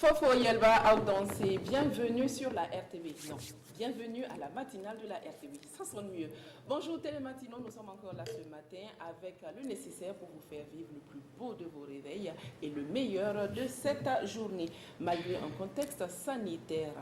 Fofo Yelba Aoudanse, bienvenue sur la RTV. Non, bienvenue à la matinale de la RTV. Ça sonne mieux. Bonjour Télématinaux, nous sommes encore là ce matin avec le nécessaire pour vous faire vivre le plus beau de vos réveils et le meilleur de cette journée. Malgré un contexte sanitaire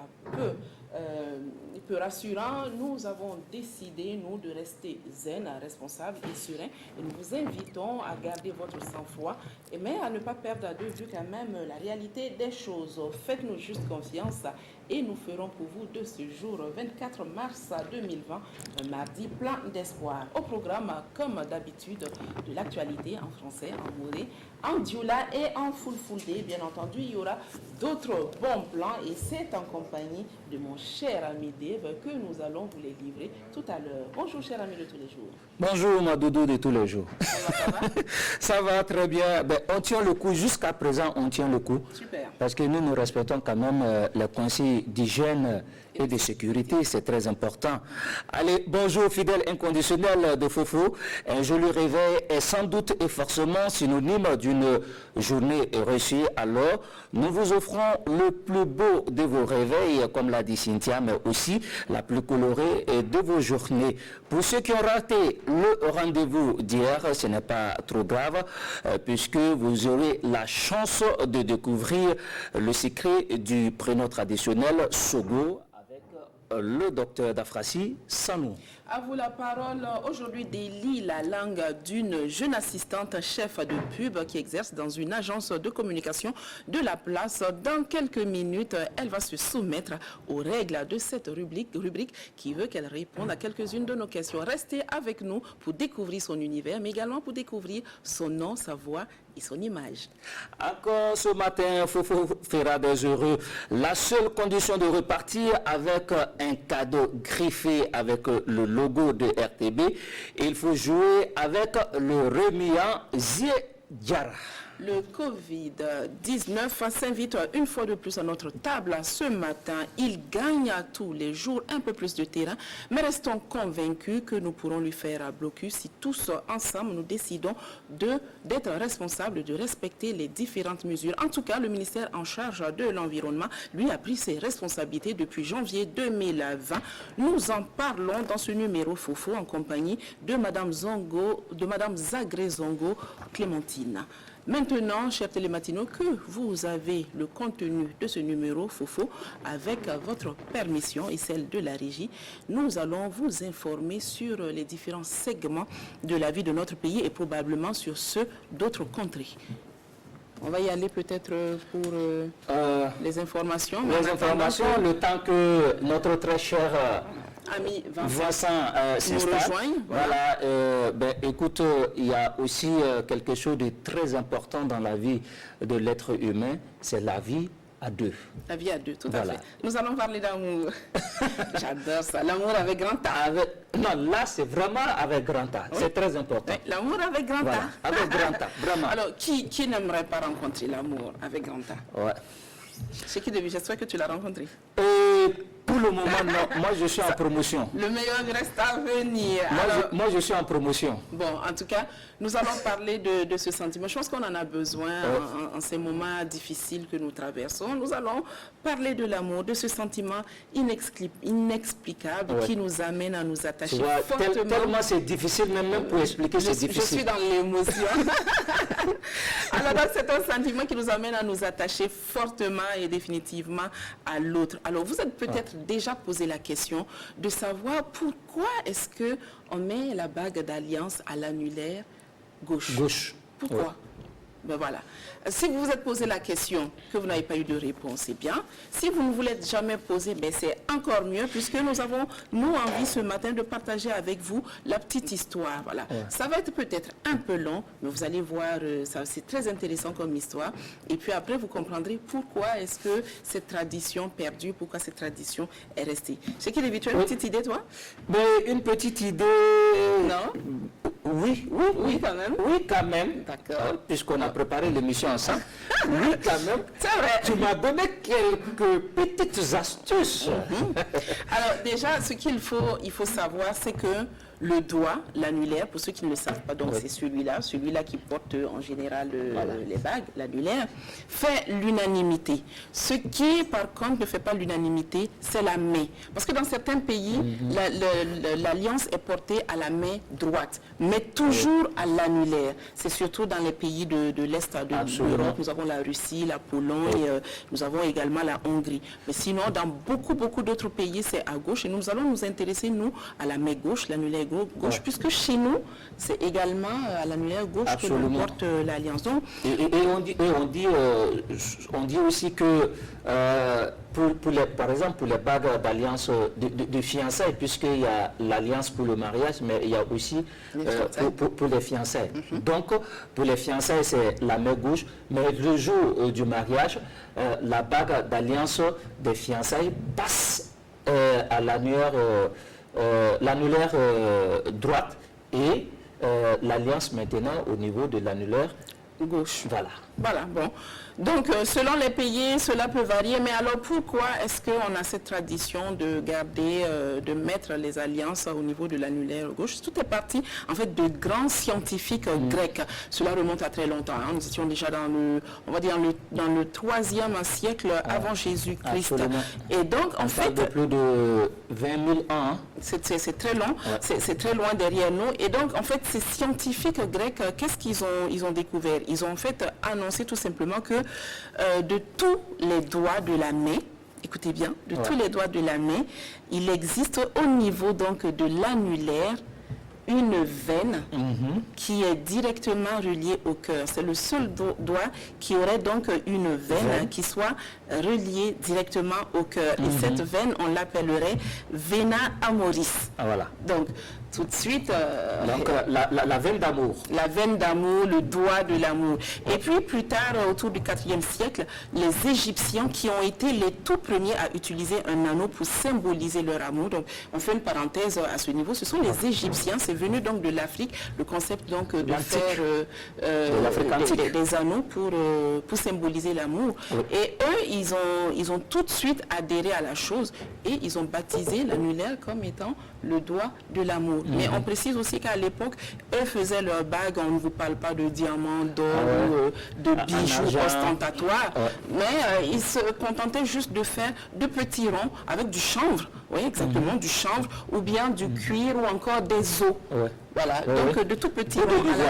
peu rassurant, nous avons décidé, nous, de rester zen, responsables et sereins. Et nous vous invitons à garder votre sang-froid, mais à ne pas perdre de vue quand même la réalité des choses. Faites-nous juste confiance et nous ferons pour vous de ce jour 24 mars 2020, un mardi plein d'espoir. Au programme, comme d'habitude, de l'actualité en français, en moré, en dioula et en fulfulde. Bien entendu, il y aura d'autres bons plans et c'est en compagnie de mon cher ami Dave que nous allons vous les livrer tout à l'heure. Bonjour, cher ami de tous les jours. Bonjour, ma doudou de tous les jours. Ça va? Ça va très bien. Ben, on tient le coup. Jusqu'à présent, on tient le coup. Super. Parce que nous respectons quand même les conseils d'hygiène et de sécurité. C'est très important. Allez, bonjour, fidèle inconditionnel de Fofo. Un joli réveil est sans doute et forcément synonyme d'une journée réussie. Alors, nous vous offrons le plus beau de vos réveils, comme l'a dit Cynthia, mais aussi la plus colorée de vos journées. Pour ceux qui ont raté le rendez-vous d'hier, ce n'est pas trop grave, puisque vous aurez la chance de découvrir le secret du prénom traditionnel Sogo avec le docteur Dafrassi Sanou. À vous la parole. Aujourd'hui délie la langue d'une jeune assistante chef de pub qui exerce dans une agence de communication de la place. Dans quelques minutes, elle va se soumettre aux règles de cette rubrique qui veut qu'elle réponde à quelques-unes de nos questions. Restez avec nous pour découvrir son univers, mais également pour découvrir son nom, sa voix et son image. Encore ce matin, Fofo fera des heureux. La seule condition de repartir avec un cadeau griffé avec le logo de RTB, il faut jouer avec le remuant Ziedjara. Le Covid-19 s'invite une fois de plus à notre table ce matin. Il gagne tous les jours un peu plus de terrain, mais restons convaincus que nous pourrons lui faire blocus si tous ensemble nous décidons d'être responsables, de respecter les différentes mesures. En tout cas, le ministère en charge de l'environnement, lui, a pris ses responsabilités depuis janvier 2020. Nous en parlons dans ce numéro Fofo en compagnie de Madame Zagré Zongo Clémentine. Maintenant, chers télématinaux, que vous avez le contenu de ce numéro Fofo, avec votre permission et celle de la régie, nous allons vous informer sur les différents segments de la vie de notre pays et probablement sur ceux d'autres contrées. On va y aller peut-être pour les informations. Les informations, le temps que notre très cher ami Vincent nous rejoigne. Voilà, écoute, il y a aussi quelque chose de très important dans la vie de l'être humain, c'est la vie à deux. La vie à deux, tout à fait. Nous allons parler d'amour. J'adore ça, l'amour avec grand A. Non, là c'est vraiment avec grand A, c'est très important. L'amour avec grand A. Avec grand A, vraiment. Alors, qui n'aimerait pas rencontrer l'amour avec grand A? Ouais. C'est qui depuis? J'espère que tu l'as rencontré. Pour le moment, non. Moi, je suis en promotion. Le meilleur reste à venir. Moi, je suis en promotion. Bon, en tout cas, nous allons parler de ce sentiment. Je pense qu'on en a besoin en ces moments difficiles que nous traversons. Nous allons parler de l'amour, de ce sentiment inexplicable qui nous amène à nous attacher fortement. Tellement c'est difficile, même pour expliquer, c'est difficile. Je suis dans l'émotion. Alors, c'est un sentiment qui nous amène à nous attacher fortement et définitivement à l'autre. Alors, vous êtes peut-être déjà posé la question de savoir pourquoi est-ce qu'on met la bague d'alliance à l'annulaire gauche. Pourquoi? Ben voilà. Si vous vous êtes posé la question, que vous n'avez pas eu de réponse, c'est bien. Si vous ne vous l'êtes jamais posé, ben c'est encore mieux, puisque nous avons, envie ce matin de partager avec vous la petite histoire. Voilà. Ça va être peut-être un peu long, mais vous allez voir, c'est très intéressant comme histoire. Et puis après, vous comprendrez pourquoi est-ce que cette tradition perdue, pourquoi cette tradition est restée. C'est qu'il tu as une petite idée, toi? Mais une petite idée... Non? Oui, quand même. Oui, quand même. D'accord. Puisqu'on a préparé l'émission ensemble. Oui, quand même. C'est vrai. Tu m'as donné quelques petites astuces. Alors, déjà, ce il faut savoir, c'est que le doigt, l'annulaire, pour ceux qui ne le savent pas, donc c'est celui-là qui porte en général les bagues, l'annulaire, fait l'unanimité. Ce qui, par contre, ne fait pas l'unanimité, c'est la main. Parce que dans certains pays, l'alliance est portée à la main droite, mais toujours à l'annulaire. C'est surtout dans les pays de l'Est de l'Europe. Nous avons la Russie, la Pologne, nous avons également la Hongrie. Mais sinon, dans beaucoup d'autres pays, c'est à gauche. Et nous allons nous intéresser, nous, à la main gauche, l'annulaire gauche, puisque chez nous, c'est également à l'annulaire gauche que l'on porte l'alliance. On dit aussi que, par exemple, pour les bagues d'alliance de fiançailles, puisqu'il y a l'alliance pour le mariage, mais il y a aussi pour les fiançailles. Donc, pour les fiançailles, c'est la main gauche, mais le jour du mariage, la bague d'alliance des fiançailles passe à l'annulaire droite et l'alliance maintenant au niveau de l'annulaire gauche. Voilà, bon. Donc, selon les pays, cela peut varier. Mais alors, pourquoi est-ce qu'on a cette tradition de garder, de mettre les alliances au niveau de l'annulaire gauche? Tout est parti, en fait, de grands scientifiques grecs. Cela remonte à très longtemps. Hein. Nous étions déjà dans le 3e siècle avant Jésus-Christ. Et donc, en fait... de plus de 20 000 ans. Hein. C'est très long. C'est très loin derrière nous. Et donc, en fait, ces scientifiques grecs, qu'est-ce qu'ils ont découvert? Ils ont en fait annoncé tout simplement que de tous les doigts de la main, écoutez bien, de tous les doigts de la main, il existe au niveau donc de l'annulaire une veine qui est directement reliée au cœur. C'est le seul doigt qui aurait donc une veine qui soit reliée directement au cœur. Et cette veine, on l'appellerait vena amoris. Donc, tout de suite... donc, la veine d'amour. La veine d'amour, le doigt de l'amour. Et puis, plus tard, autour du 4e siècle, les Égyptiens qui ont été les tout premiers à utiliser un anneau pour symboliser leur amour. Donc, on fait une parenthèse à ce niveau. Ce sont les Égyptiens, c'est venu donc de l'Afrique, le concept donc de faire des anneaux pour symboliser l'amour. Et eux, ils ont tout de suite adhéré à la chose et ils ont baptisé l'annulaire comme étant le doigt de l'amour. Mais on précise aussi qu'à l'époque, eux faisaient leurs bagues, on ne vous parle pas de diamants, d'or, de bijoux ostentatoires, mais ils se contentaient juste de faire de petits ronds avec du chanvre, exactement, du chanvre, ou bien du cuir ou encore des os. Voilà, donc de tout petits ronds à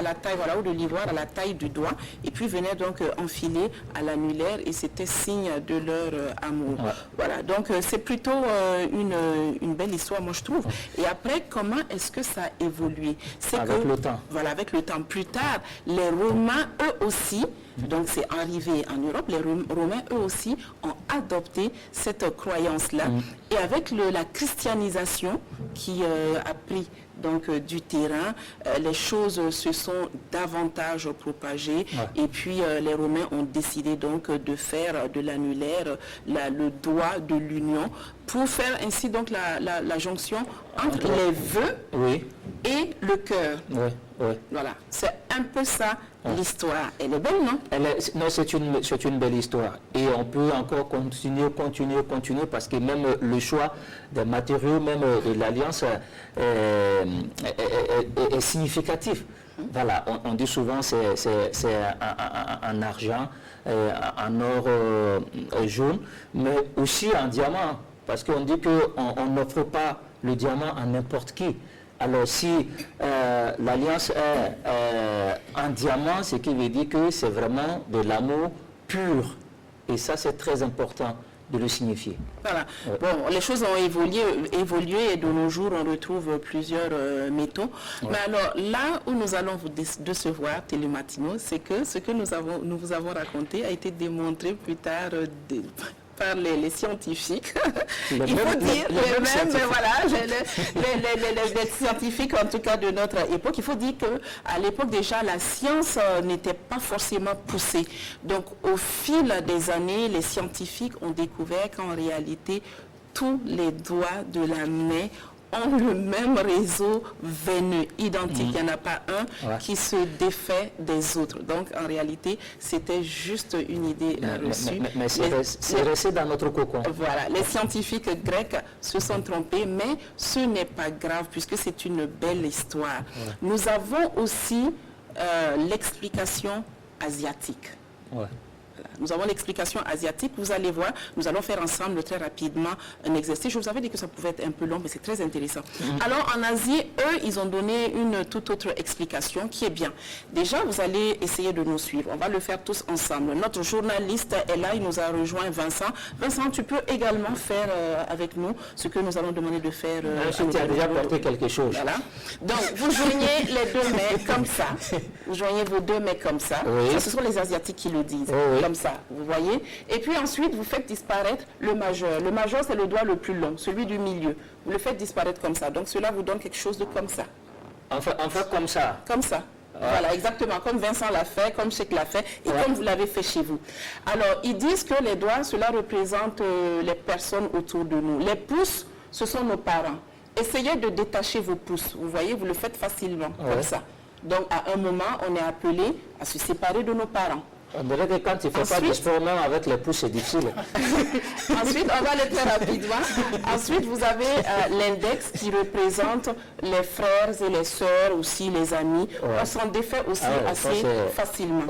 la taille, voilà, ou de l'ivoire à la taille du doigt, et puis venaient donc enfiler à l'annulaire, et c'était signe de leur amour. Voilà, donc c'est plutôt une belle histoire, moi je trouve. Et après, comment est-ce que ça a évolué? Avec le temps. Voilà, avec le temps. Plus tard, les Romains, eux aussi, donc c'est arrivé en Europe, les Romains, eux aussi, ont adopté cette croyance-là. Et avec la christianisation qui a pris donc du terrain, les choses se sont davantage propagées et puis les Romains ont décidé donc de faire de l'annulaire le doigt de l'union pour faire ainsi donc la jonction entre les vœux et le cœur. Voilà, c'est un peu ça l'histoire. Elle est belle, non? Non, c'est une belle histoire. Et on peut encore continuer, parce que même le choix des matériaux, même de l'alliance, est significatif. Voilà, on dit souvent c'est en argent, en or jaune, mais aussi en diamant, parce qu'on dit qu'on n'offre pas le diamant à n'importe qui. Alors si l'alliance est en diamant, ce qui veut dire que c'est vraiment de l'amour pur. Et ça, c'est très important de le signifier. Voilà. Bon, les choses ont évolué et de nos jours, on retrouve plusieurs métaux. Mais alors, là où nous allons vous décevoir, Télématino, c'est que ce que nous vous avons raconté a été démontré plus tard par les scientifiques. Il faut dire les scientifiques, en tout cas de notre époque, il faut dire qu'à l'époque déjà, la science n'était pas forcément poussée. Donc, au fil des années, les scientifiques ont découvert qu'en réalité, tous les doigts de la main ont le même réseau veineux, identique. Il n'y en a pas un qui se défait des autres. Donc, en réalité, c'était juste une idée reçue. Mais c'est resté dans notre cocon. Voilà, les scientifiques grecs se sont trompés, mais ce n'est pas grave puisque c'est une belle histoire. Nous avons aussi l'explication asiatique. Nous avons l'explication asiatique. Vous allez voir, nous allons faire ensemble très rapidement un exercice. Je vous avais dit que ça pouvait être un peu long, mais c'est très intéressant. Alors, en Asie, eux, ils ont donné une toute autre explication qui est bien. Déjà, vous allez essayer de nous suivre. On va le faire tous ensemble. Notre journaliste est là, il nous a rejoint, Vincent. Vincent, tu peux également faire avec nous ce que nous allons demander de faire. Tu as déjà porté quelque chose. Voilà. Donc, vous joignez les deux mains comme ça. Vous joignez vos deux mains comme ça. Ça, ce sont les Asiatiques qui le disent. Comme ça, vous voyez. Et puis ensuite, vous faites disparaître le majeur. Le majeur, c'est le doigt le plus long, celui du milieu. Vous le faites disparaître comme ça. Donc, cela vous donne quelque chose de comme ça. En fait comme ça. Comme ça. Voilà, exactement. Comme Vincent l'a fait, comme Cheikh l'a fait, et comme vous l'avez fait chez vous. Alors, ils disent que les doigts, cela représente les personnes autour de nous. Les pouces, ce sont nos parents. Essayez de détacher vos pouces. Vous voyez, vous le faites facilement, comme ça. Donc, à un moment, on est appelé à se séparer de nos parents. On dirait que quand tu ne fais pas de sport, même avec les pouces, c'est difficile. Ensuite, on va le faire rapidement. Ensuite, vous avez l'index qui représente les frères et les sœurs, aussi les amis. On s'en défait aussi assez facilement.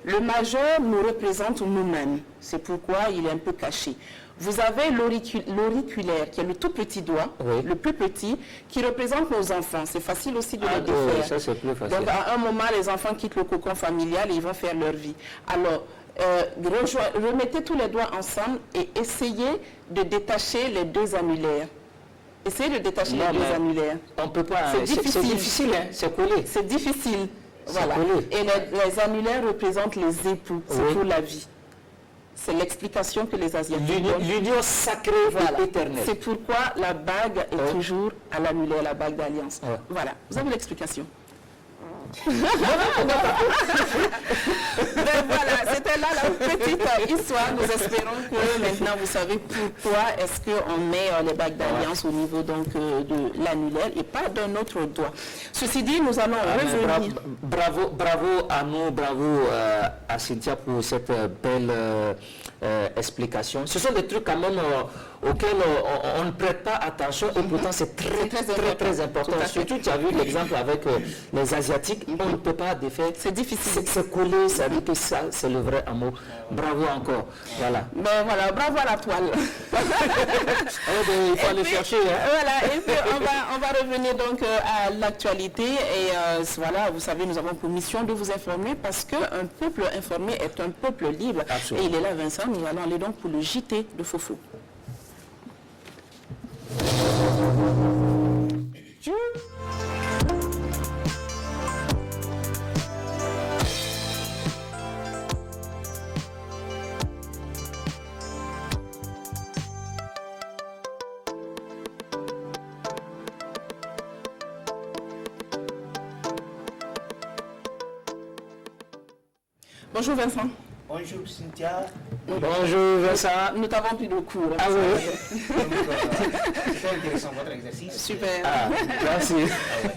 Le majeur nous représente nous-mêmes. C'est pourquoi il est un peu caché. Vous avez l'auriculaire, qui est le tout petit doigt, le plus petit, qui représente nos enfants. C'est facile aussi de les défaire. Ça, c'est plus facile. Donc, à un moment, les enfants quittent le cocon familial et ils vont faire leur vie. Alors, remettez tous les doigts ensemble et essayez de détacher les deux annulaires. Essayez de détacher les deux annulaires. On ne peut pas. C'est difficile, hein, c'est collé. C'est difficile. Voilà. Et les annulaires représentent les époux. C'est pour la vie. C'est l'explication que les Asiatiques donnent. L'union sacrée et éternelle. C'est pourquoi la bague est toujours à l'annulaire, la bague d'alliance. Voilà, vous avez l'explication. Ben voilà, c'était là la petite histoire. Nous espérons que maintenant vous savez pourquoi est-ce qu'on met les bagues d'alliance au niveau donc de l'annulaire et pas d'un autre doigt. Ceci dit, nous allons revenir. Bravo à nous, bravo à Cynthia pour cette belle explication. Ce sont des trucs quand même auxquels on ne prête pas attention et pourtant c'est très important. Surtout tu as vu l'exemple avec les Asiatiques, on ne peut pas défaire. C'est difficile. C'est collé, ça veut dire que ça c'est le vrai amour. Bravo encore. Voilà. Ben voilà, bravo à la toile. Il faut aller chercher. Hein. Voilà, et puis on va revenir donc à l'actualité et voilà, vous savez, nous avons pour mission de vous informer parce qu'un peuple informé est un peuple libre. Absolument. Et il est là, Vincent, nous allons aller donc pour le JT de Fofo. Bonjour Vincent. Bonjour Cynthia. Bonjour Vincent. Nous t'avons pris de cours. Ah oui. C'était intéressant votre exercice. Super. Merci.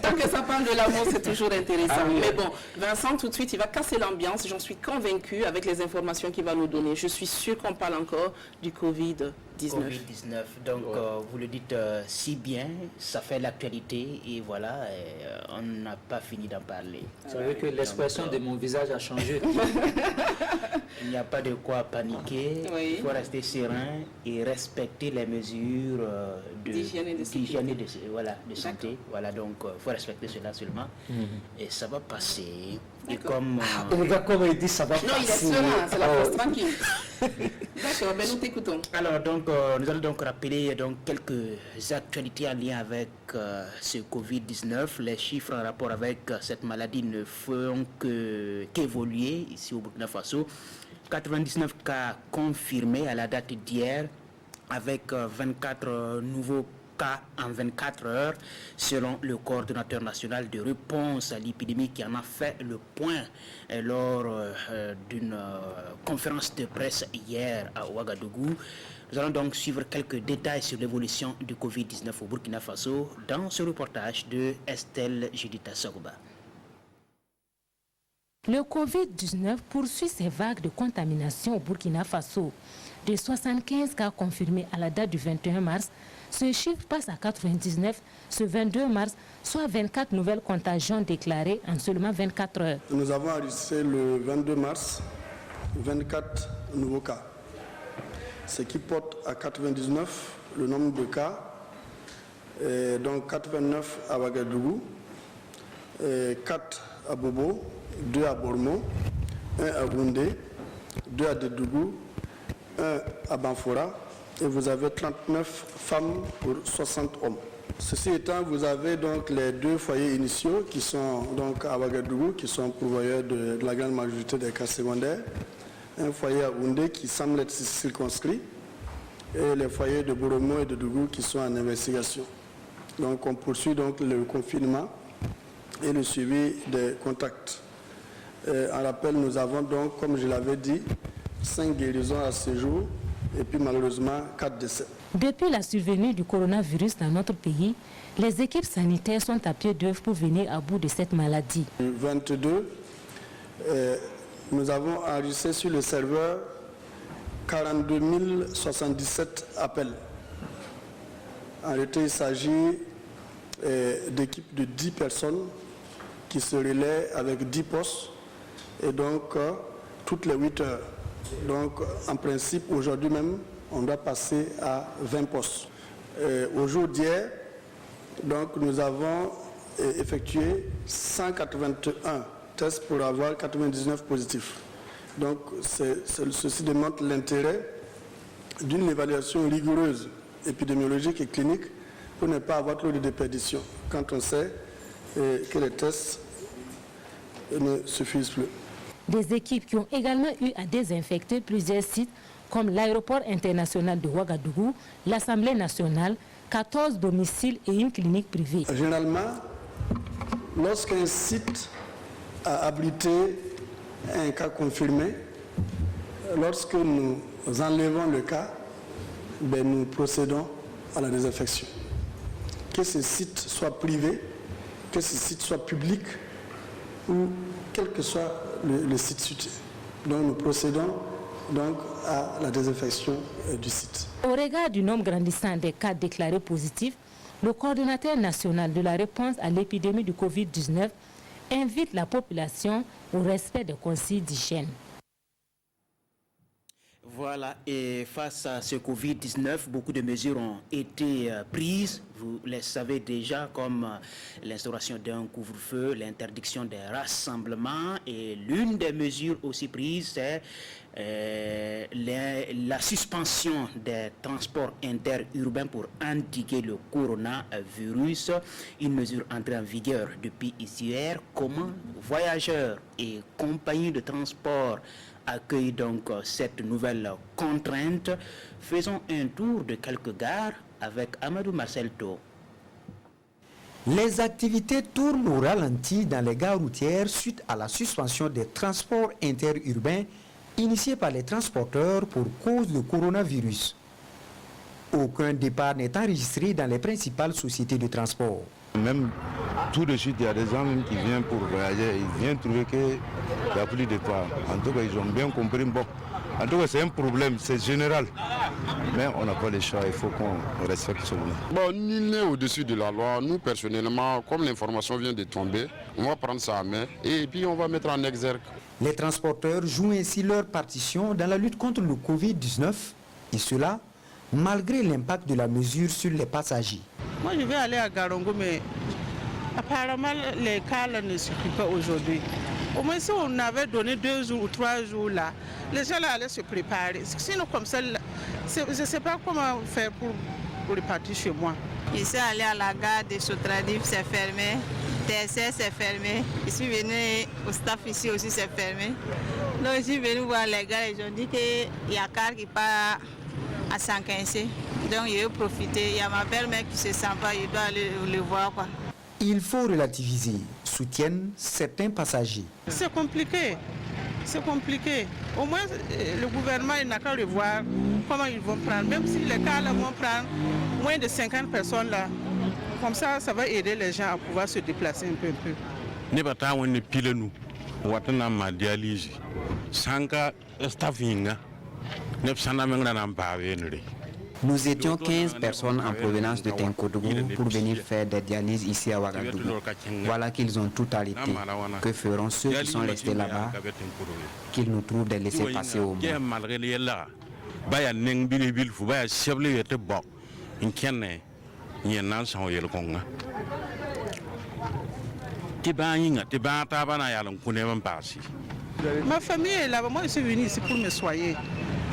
Tant que ça parle de l'amour, c'est toujours intéressant. Ah oui. Mais bon, Vincent, tout de suite, il va casser l'ambiance. J'en suis convaincue avec les informations qu'il va nous donner. Je suis sûre qu'on parle encore du Covid-19. Covid-19. Donc, vous le dites si bien, ça fait l'actualité et voilà, on n'a pas fini d'en parler. C'est vrai que l'expression de mon visage a changé. Il n'y a pas de quoi paniquer, il faut rester serein et respecter les mesures d'hygiène et de santé. Voilà, donc il faut respecter cela seulement et ça va passer. Et comme il dit, ça va passer. Non, il est serein, c'est la force tranquille. D'accord, ben nous t'écoutons. Alors donc, nous allons donc rappeler donc quelques actualités en lien avec ce Covid-19. Les chiffres en rapport avec cette maladie ne font qu'évoluer ici au Burkina Faso. 99 cas confirmés à la date d'hier, avec 24 nouveaux cas en 24 heures, selon le coordonnateur national de réponse à l'épidémie qui en a fait le point lors d'une conférence de presse hier à Ouagadougou. Nous allons donc suivre quelques détails sur l'évolution du Covid-19 au Burkina Faso dans ce reportage de Estelle Judita Sorba. Le Covid-19 poursuit ses vagues de contamination au Burkina Faso. De 75 cas confirmés à la date du 21 mars, ce chiffre passe à 99 ce 22 mars, soit 24 nouvelles contagions déclarées en seulement 24 heures. Nous avons enregistré le 22 mars 24 nouveaux cas, ce qui porte à 99 le nombre de cas, donc 89 à Ouagadougou, 4 à Bobo, 2 à Bormo, 1 à Goundé, 2 à Dédougou, 1 à Banfora, et vous avez 39 femmes pour 60 hommes. Ceci étant, vous avez donc les 2 foyers initiaux qui sont donc à Ouagadougou, qui sont pourvoyeurs de la grande majorité des cas secondaires, un foyer à Goundé qui semble être circonscrit, et les foyers de Boromo et de Dougou qui sont en investigation. Donc on poursuit donc le confinement et le suivi des contacts. En rappel, nous avons donc, comme je l'avais dit, 5 guérisons à ce jour et puis malheureusement 4 décès. Depuis la survenue du coronavirus dans notre pays, les équipes sanitaires sont à pied d'œuvre pour venir à bout de cette maladie. Le 22, nous avons enregistré sur le serveur 42 077 appels. En réalité, il s'agit d'équipes de 10 personnes qui se relaient avec 10 postes et donc toutes les 8 heures. Donc en principe, aujourd'hui même, on doit passer à 20 postes. Au jour d'hier, donc nous avons effectué 181 tests pour avoir 99 positifs. Donc ceci démontre l'intérêt d'une évaluation rigoureuse épidémiologique et clinique pour ne pas avoir trop de déperdition quand on sait que les tests ne suffisent plus. Des équipes qui ont également eu à désinfecter plusieurs sites comme l'aéroport international de Ouagadougou, l'Assemblée nationale, 14 domiciles et une clinique privée. Généralement, lorsqu'un site a abrité un cas confirmé, lorsque nous enlevons le cas, nous procédons à la désinfection. Que ce site soit privé, que ce site soit public, ou quel que soit le site cité. Donc nous procédons donc à la désinfection du site. Au regard du nombre grandissant des cas déclarés positifs, le coordonnateur national de la réponse à l'épidémie du Covid-19 invite la population au respect des consignes d'hygiène. Voilà, et face à ce Covid-19, beaucoup de mesures ont été prises. Vous les savez déjà, comme l'instauration d'un couvre-feu, l'interdiction des rassemblements. Et l'une des mesures aussi prises, c'est la suspension des transports interurbains pour endiguer le coronavirus. Une mesure entrée en vigueur depuis hier. Comment voyageurs et compagnies de transport accueille donc cette nouvelle contrainte. Faisons un tour de quelques gares avec Amadou Marcelto. Les activités tournent au ralenti dans les gares routières suite à la suspension des transports interurbains initiés par les transporteurs pour cause du coronavirus. Aucun départ n'est enregistré dans les principales sociétés de transport. Même tout de suite, il y a des gens même qui viennent pour voyager, ils viennent trouver qu'il n'y a plus de départ. En tout cas, ils ont bien compris. Bon, en tout cas, c'est un problème, c'est général. Mais on n'a pas le choix, il faut qu'on respecte ce moment. Bon, nul n'est au-dessus de la loi. Nous, personnellement, comme l'information vient de tomber, on va prendre ça à main et puis on va mettre en exergue. Les transporteurs jouent ainsi leur partition dans la lutte contre le Covid-19, et cela malgré l'impact de la mesure sur les passagers. Moi, je vais aller à Garongo, mais apparemment, les cas là, ne suffisent pas aujourd'hui. Au moins, si on avait donné 2 jours ou 3 jours là, les gens là allaient se préparer. Sinon, comme ça, je ne sais pas comment faire pour repartir chez moi. Je suis allée à la gare de Sotradif, c'est fermé. TSR, c'est fermé. Je suis venue au staff ici aussi, c'est fermé. Donc, je suis venue voir les gars et ils ont dit qu'il y a un car qui part à 115. Donc j'ai profité. Il y a ma belle-mère qui se sent pas, il doit aller le voir quoi. Il faut relativiser, soutiennent certains passagers. C'est compliqué. C'est compliqué. Au moins, le gouvernement n'a qu'à revoir comment ils vont prendre. Même si les cas là vont prendre moins de 50 personnes là. Comme ça va aider les gens à pouvoir se déplacer un peu. Ne ba ta woni pile nu watana ma dialyse sanka staffinga ne sana mengra na mbawe nre. Nous étions 15 personnes en provenance de Tenkodougou pour venir faire des dialyses ici à Ouagadougou. Voilà qu'ils ont tout arrêté. Que feront ceux qui sont restés là-bas? Qu'ils nous trouvent des laissés-passer au moins. Ma famille est là-bas. Moi, je suis venu ici pour me soigner.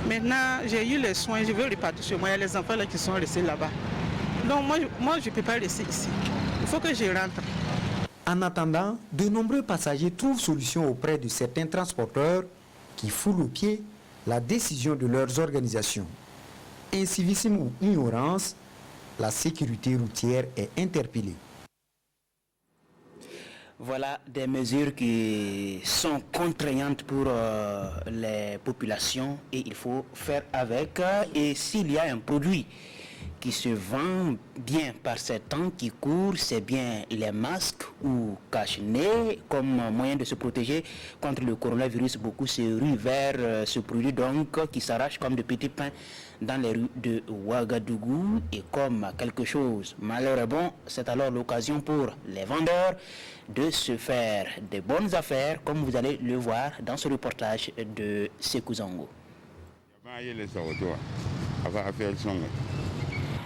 Maintenant, j'ai eu les soins, je vais repartir chez moi. Il y a les enfants là qui sont restés là-bas. Donc moi je ne peux pas rester ici. Il faut que je rentre. En attendant, de nombreux passagers trouvent solution auprès de certains transporteurs qui foulent aux pieds la décision de leurs organisations. Incivisme ou ignorance, la sécurité routière est interpellée. Voilà des mesures qui sont contraignantes pour les populations et il faut faire avec. Et s'il y a un produit qui se vend bien par ces temps qui courent, c'est bien les masques ou cache-nez comme moyen de se protéger contre le coronavirus. Beaucoup se ruent vers ce produit donc qui s'arrache comme de petits pains dans les rues de Ouagadougou et comme quelque chose malheureusement, c'est alors l'occasion pour les vendeurs de se faire des bonnes affaires comme vous allez le voir dans ce reportage de Sekou Zongo.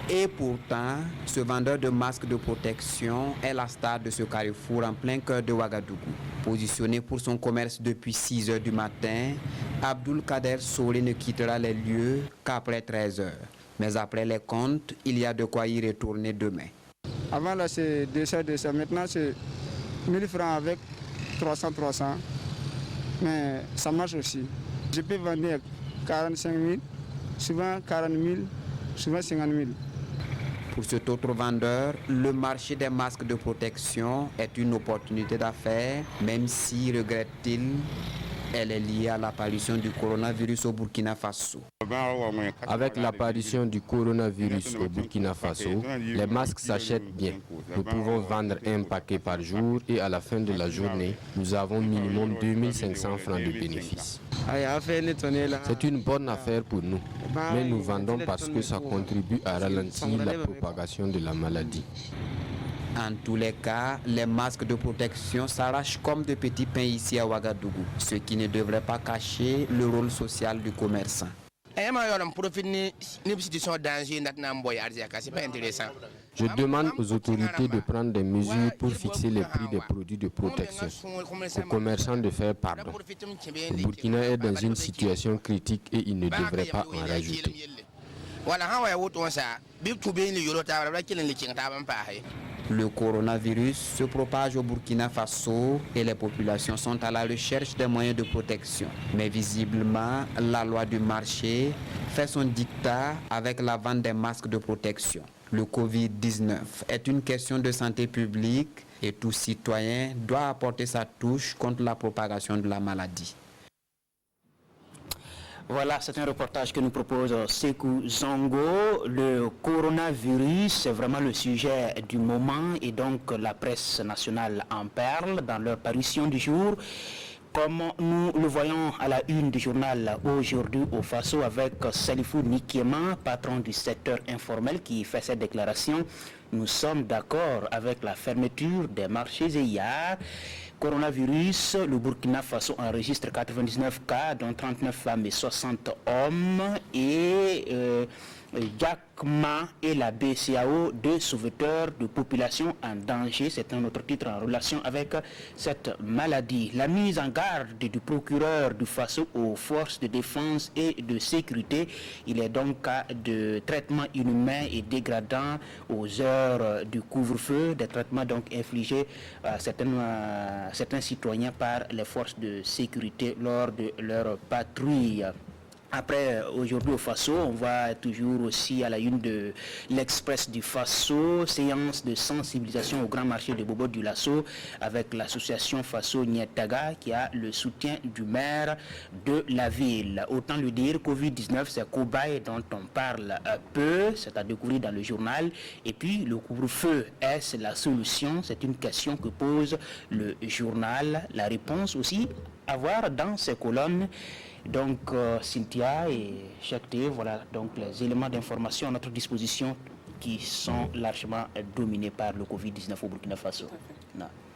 Et pourtant, ce vendeur de masques de protection est la star de ce carrefour en plein cœur de Ouagadougou. Positionné pour son commerce depuis 6 h du matin, Abdul Kader Solé ne quittera les lieux qu'après 13 h. Mais après les comptes, il y a de quoi y retourner demain. Avant là c'est 200, maintenant c'est 1000 francs avec 300. Mais ça marche aussi. Je peux vendre 45 000, souvent 40 000, souvent 50 000. Pour cet autre vendeur, le marché des masques de protection est une opportunité d'affaires, même si, regrette-t-il, elle est liée à l'apparition du coronavirus au Burkina Faso. Avec l'apparition du coronavirus au Burkina Faso, les masques s'achètent bien. Nous pouvons vendre un paquet par jour et à la fin de la journée, nous avons minimum 2500 francs de bénéfices. C'est une bonne affaire pour nous, mais nous vendons parce que ça contribue à ralentir la propagation de la maladie. En tous les cas, les masques de protection s'arrachent comme de petits pains ici à Ouagadougou, ce qui ne devrait pas cacher le rôle social du commerçant. Je demande aux autorités de prendre des mesures pour fixer les prix des produits de protection, aux commerçants de faire pardon. Le Burkina est dans une situation critique et il ne devrait pas en rajouter. Le coronavirus se propage au Burkina Faso et les populations sont à la recherche des moyens de protection. Mais visiblement, la loi du marché fait son dictat avec la vente des masques de protection. Le Covid-19 est une question de santé publique et tout citoyen doit apporter sa touche contre la propagation de la maladie. Voilà, c'est un reportage que nous propose Sekou Zongo. Le coronavirus, c'est vraiment le sujet du moment et donc la presse nationale en parle dans leur parution du jour. Comme nous le voyons à la une du journal aujourd'hui au Faso avec Salifou Nikiema, patron du secteur informel qui fait cette déclaration. Nous sommes d'accord avec la fermeture des marchés et hier. Coronavirus, le Burkina Faso enregistre 99 cas, dont 39 femmes et 60 hommes. Et Yakma et la BCAO, deux sauveteurs de population en danger. C'est un autre titre en relation avec cette maladie. La mise en garde du procureur du Faso aux forces de défense et de sécurité. Il est donc cas de traitements inhumains et dégradants aux heures du couvre-feu, des traitements donc infligés à certains citoyens par les forces de sécurité lors de leur patrouille. Après, aujourd'hui au Faso, on va toujours aussi à la une de l'Express du Faso, séance de sensibilisation au grand marché de Bobo du Lasso avec l'association Faso Nietaga qui a le soutien du maire de la ville. Autant le dire, Covid-19, c'est cobaye dont on parle peu, c'est à découvrir dans le journal. Et puis, le couvre-feu, est-ce la solution? C'est une question que pose le journal. La réponse aussi à voir dans ces colonnes. Donc, Cynthia et Chakté, voilà donc les éléments d'information à notre disposition qui sont largement dominés par le Covid-19 au Burkina Faso.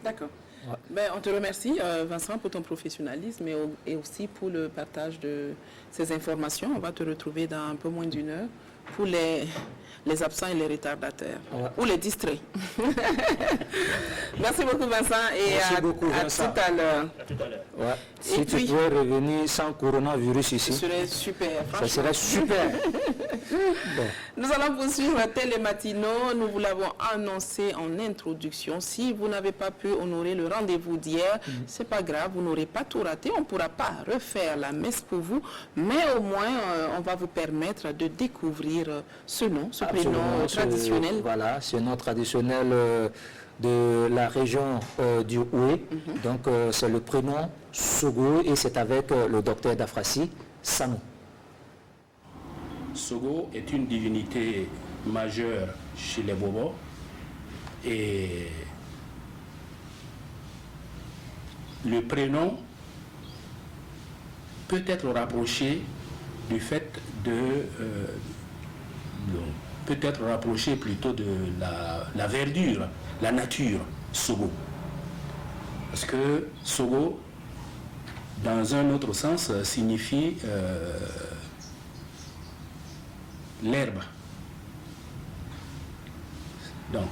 D'accord. Ouais. Ben, on te remercie, Vincent, pour ton professionnalisme et aussi pour le partage de ces informations. On va te retrouver dans un peu moins d'une heure pour les absents et les retardataires, ou les distraits. Merci beaucoup, Vincent, et merci beaucoup, Vincent. À tout à l'heure. Ouais. Si tu pouvais revenir sans coronavirus ici, ce serait super. Ça serait super. Bon. Nous allons poursuivre Télématinaux. Nous vous l'avons annoncé en introduction. Si vous n'avez pas pu honorer le rendez-vous d'hier, c'est pas grave, vous n'aurez pas tout raté. On ne pourra pas refaire la messe pour vous, mais au moins, on va vous permettre de découvrir ce nom, ce prénom traditionnel. Voilà, ce nom traditionnel de la région du Oué. Donc, c'est le prénom Sogo et c'est avec le docteur Dafrassi Sanou. Sogo est une divinité majeure chez les Bobos et le prénom peut être rapproché du fait de peut-être rapproché plutôt de la verdure, la nature, Sogo. Parce que Sogo, dans un autre sens, signifie l'herbe. Donc,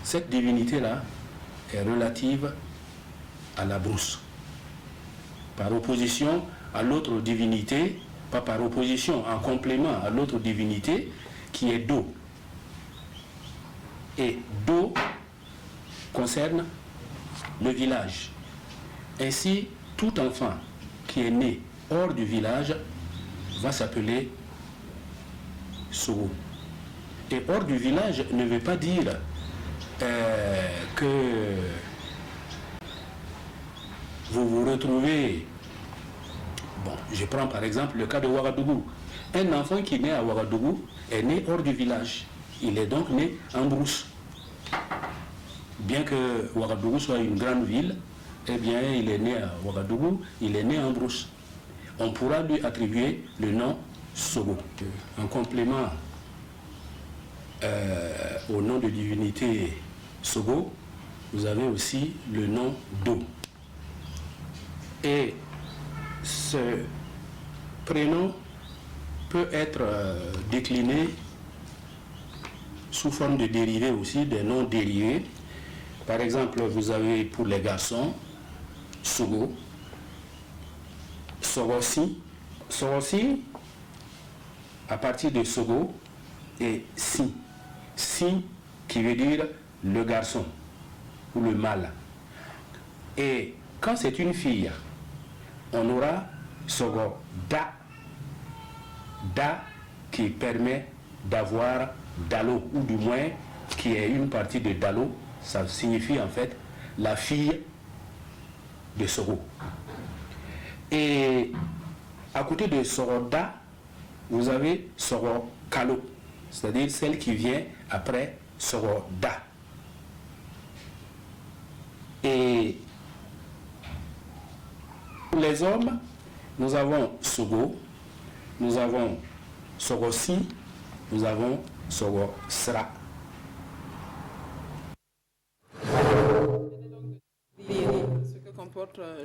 cette divinité-là est relative à la brousse. Par opposition à l'autre divinité, pas par opposition, en complément à l'autre divinité qui est d'eau. Et d'eau concerne le village. Ainsi, tout enfant qui est né hors du village va s'appeler Sogo. Et hors du village ne veut pas dire que vous vous retrouvez. Bon, je prends par exemple le cas de Ouagadougou. Un enfant qui est né à Ouagadougou est né hors du village. Il est donc né en brousse. Bien que Ouagadougou soit une grande ville, eh bien, il est né à Ouagadougou, il est né en brousse. On pourra lui attribuer le nom Sogo. En complément au nom de divinité Sogo, vous avez aussi le nom d'eau. Et ce prénom peut être décliné sous forme de dérivés aussi, des noms dérivés. Par exemple, vous avez pour les garçons Sogo, Sogossi. Sogossi, à partir de Sogo, et Si. Si qui veut dire le garçon ou le mâle. Et quand c'est une fille, on aura Sogo Da. Da qui permet d'avoir Dalo, ou du moins qui est une partie de Dalo. Ça signifie en fait la fille de Sogo. Et à côté de Soroda, vous avez Soro Kalo, c'est-à-dire celle qui vient après Soroda. Et pour les hommes, nous avons Sogo, nous avons Sorosi, nous avons Sogo Sra.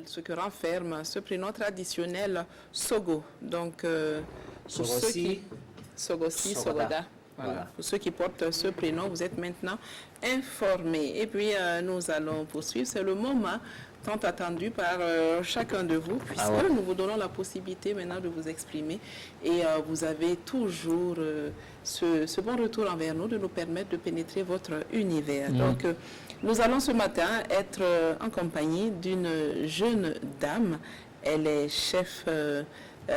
Ce que renferme ce prénom traditionnel Sogo. Donc, Sogossi, Sogoda. Voilà. Pour ceux qui portent ce prénom, vous êtes maintenant informés. Et puis, nous allons poursuivre. C'est le moment tant attendu par chacun de vous, puisque nous vous donnons la possibilité maintenant de vous exprimer. Et vous avez toujours ce bon retour envers nous, de nous permettre de pénétrer votre univers. Donc, nous allons ce matin être en compagnie d'une jeune dame. Elle est chef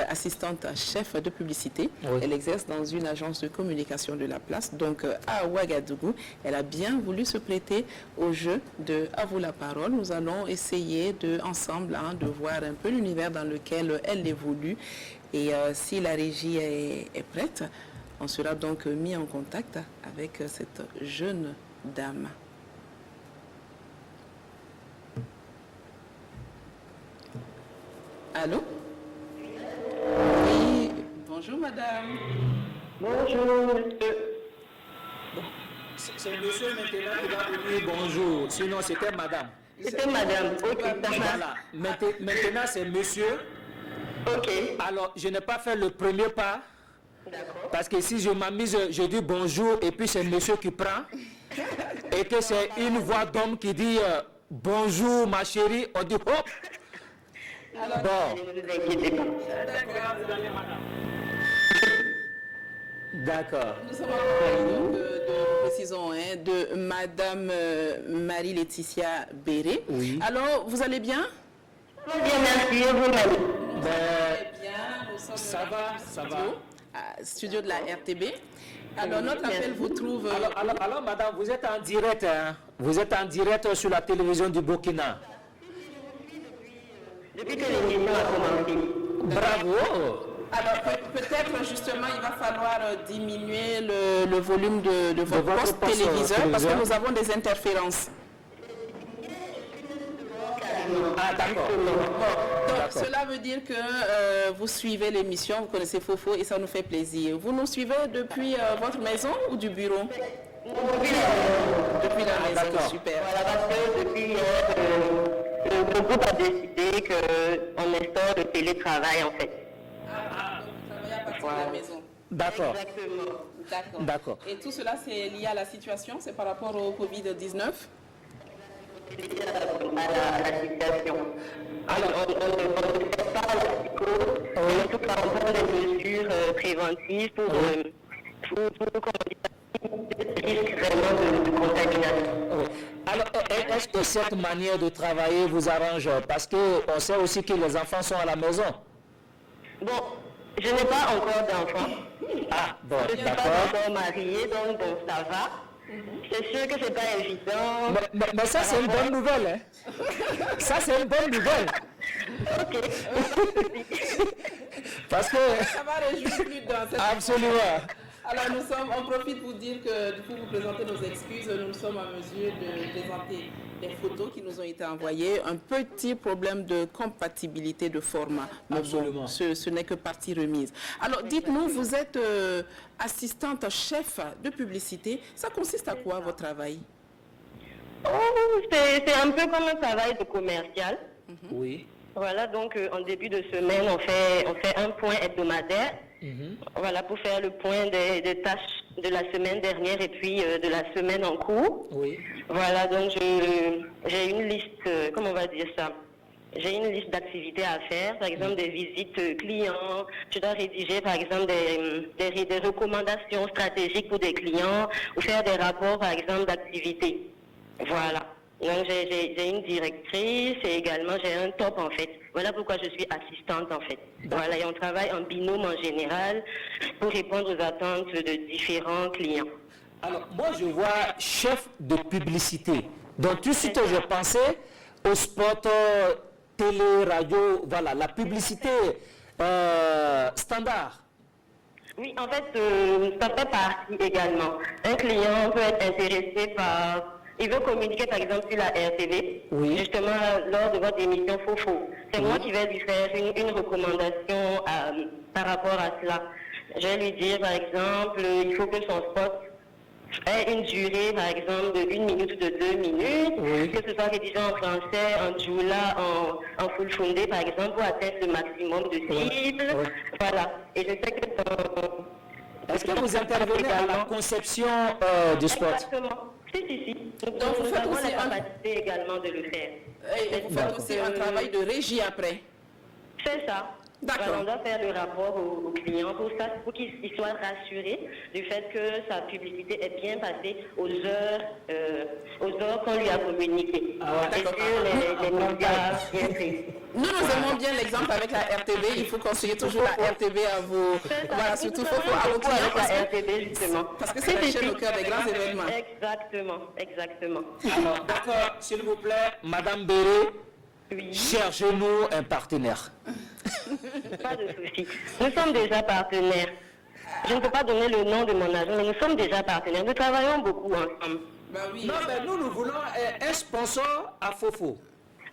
assistante chef de publicité. Oui. Elle exerce dans une agence de communication de la place, donc à Ouagadougou. Elle a bien voulu se prêter au jeu de « À vous la parole ». Nous allons essayer ensemble de voir un peu l'univers dans lequel elle évolue. Et si la régie est prête, on sera donc mis en contact avec cette jeune dame. Allô? Oui, bonjour madame. Bonjour monsieur. C'est monsieur maintenant qui va vous dire bonjour, sinon c'était madame. C'était madame, ok, voilà. Maintenant c'est monsieur. Ok. Alors je n'ai pas fait le premier pas. D'accord. Parce que si je m'amuse, je dis bonjour et puis c'est monsieur qui prend. Et que c'est une voix d'homme qui dit bonjour ma chérie, on dit hop. Alors, bon. ne vous inquiétez pas. D'accord. Nous sommes en précisons, de Madame Marie-Laetitia Béré. Oui. Alors, vous allez bien? Très bien, merci. Et vous-même? Très bien. Nous sommes ça va. Studio de la RTB. Alors, notre appel vous trouve... Alors, madame, vous êtes en direct, hein? Vous êtes en direct sur la télévision du Burkina. Depuis que l'émission a commencé. Bravo. Alors, peut-être, justement, il va falloir diminuer le volume de votre poste téléviseur parce que nous avons des interférences. Ah, d'accord. Donc, cela veut dire que vous suivez l'émission, vous connaissez Fofo et ça nous fait plaisir. Vous nous suivez depuis votre maison ou du bureau? Depuis la maison, super. Voilà, parce que depuis le groupe a décidé qu'on instaure le télétravail en fait. Vous travaillez à partir de la maison. D'accord. Exactement. D'accord. Et tout cela, c'est lié à la situation, c'est par rapport au Covid-19? À la situation. Alors, on ne fait pas la psychose, mais tout par rapport aux mesures préventives pour risque vraiment de contamination. Alors, est-ce que cette manière de travailler vous arrange? Parce qu'on sait aussi que les enfants sont à la maison. Bon, je n'ai pas encore d'enfants. Ah, bon, je ne suis d'accord. pas encore mariée, donc bon, ça va. C'est sûr que c'est pas évident. Mais ça, c'est une bonne nouvelle. Hein? Ça, c'est une bonne nouvelle. Ok. Parce que... Ça va réjouir plus d'un. Absolument. Alors, on profite pour dire que, pour vous présenter nos excuses, nous sommes en mesure de présenter des photos qui nous ont été envoyées. Un petit problème de compatibilité de format. Mais bon, ce n'est que partie remise. Alors, dites-nous, vous êtes assistante chef de publicité. Ça consiste à quoi, votre travail? C'est un peu comme un travail de commercial. Oui. Voilà, donc en début de semaine, on fait un point hebdomadaire. Voilà, pour faire le point des tâches de la semaine dernière et puis de la semaine en cours. Oui. Voilà, donc j'ai une liste, comment on va dire ça? J'ai une liste d'activités à faire, par exemple des visites clients. Je dois rédiger, par exemple, des recommandations stratégiques pour des clients ou faire des rapports, par exemple, d'activités. Voilà. Donc j'ai une directrice et également j'ai un top en fait. Voilà pourquoi je suis assistante en fait. Voilà, et on travaille en binôme en général pour répondre aux attentes de différents clients. Alors moi je vois chef de publicité. Donc tout de suite je pensais au spot télé, radio, voilà, la publicité standard. Oui, en fait, ça fait partie également. Un client peut être intéressé par... Il veut communiquer par exemple sur la RTV, justement lors de votre émission Fofo. C'est moi qui vais lui faire une recommandation par rapport à cela. Je vais lui dire par exemple, il faut que son spot ait une durée par exemple de 1 minute ou de 2 minutes, que ce soit rédigé en français, en djoula, en full fundé par exemple, pour atteindre le maximum de cibles. Voilà. Et je sais que est-ce que vous intervenez à la conception du spot? Exactement. Si. Donc vous faites aussi la capacité également de le faire. Et vous faites aussi un travail de régie après? C'est ça. Voilà, on doit faire le rapport aux clients pour qu'ils soient rassurés du fait que sa publicité est bien passée aux heures qu'on lui a communiquées. Et sur les médias bien précis. Nous aimons bien l'exemple avec la RTB. Il faut conseiller toujours la RTB à vos... Voilà, surtout à vos clients. Avec la RTB, justement. Parce que c'est la chaîne au cœur des grands événements. Exactement. Alors, d'accord, s'il vous plaît, Madame Béré, cherchez-nous un partenaire. Pas de souci. Nous sommes déjà partenaires. Je ne peux pas donner le nom de mon agent, mais nous sommes déjà partenaires. Nous travaillons beaucoup ensemble. Non, mais nous voulons un sponsor à Fofo.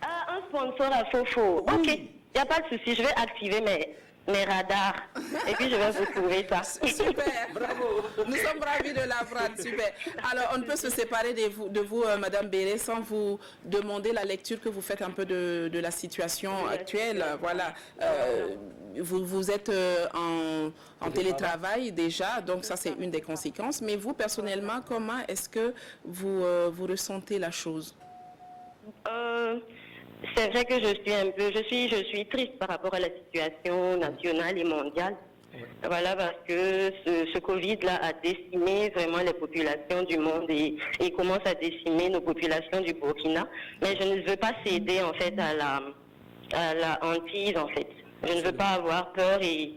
Ah, un sponsor à Fofo. Ok, il n'y a pas de souci. Je vais activer mes radars. Et puis je vais vous trouver ça. Super, bravo. Nous sommes ravis de l'apprendre. Super. Alors, on ne peut se séparer de vous, Madame Béré, sans vous demander la lecture que vous faites un peu de la situation actuelle. Voilà. Vous êtes en télétravail déjà, donc ça c'est une des conséquences. Mais vous, personnellement, comment est-ce que vous ressentez la chose? C'est vrai que je suis triste par rapport à la situation nationale et mondiale. Voilà, parce que ce Covid-là a décimé vraiment les populations du monde et commence à décimer nos populations du Burkina. Mais je ne veux pas céder en fait à la hantise en fait. Je ne veux pas avoir peur et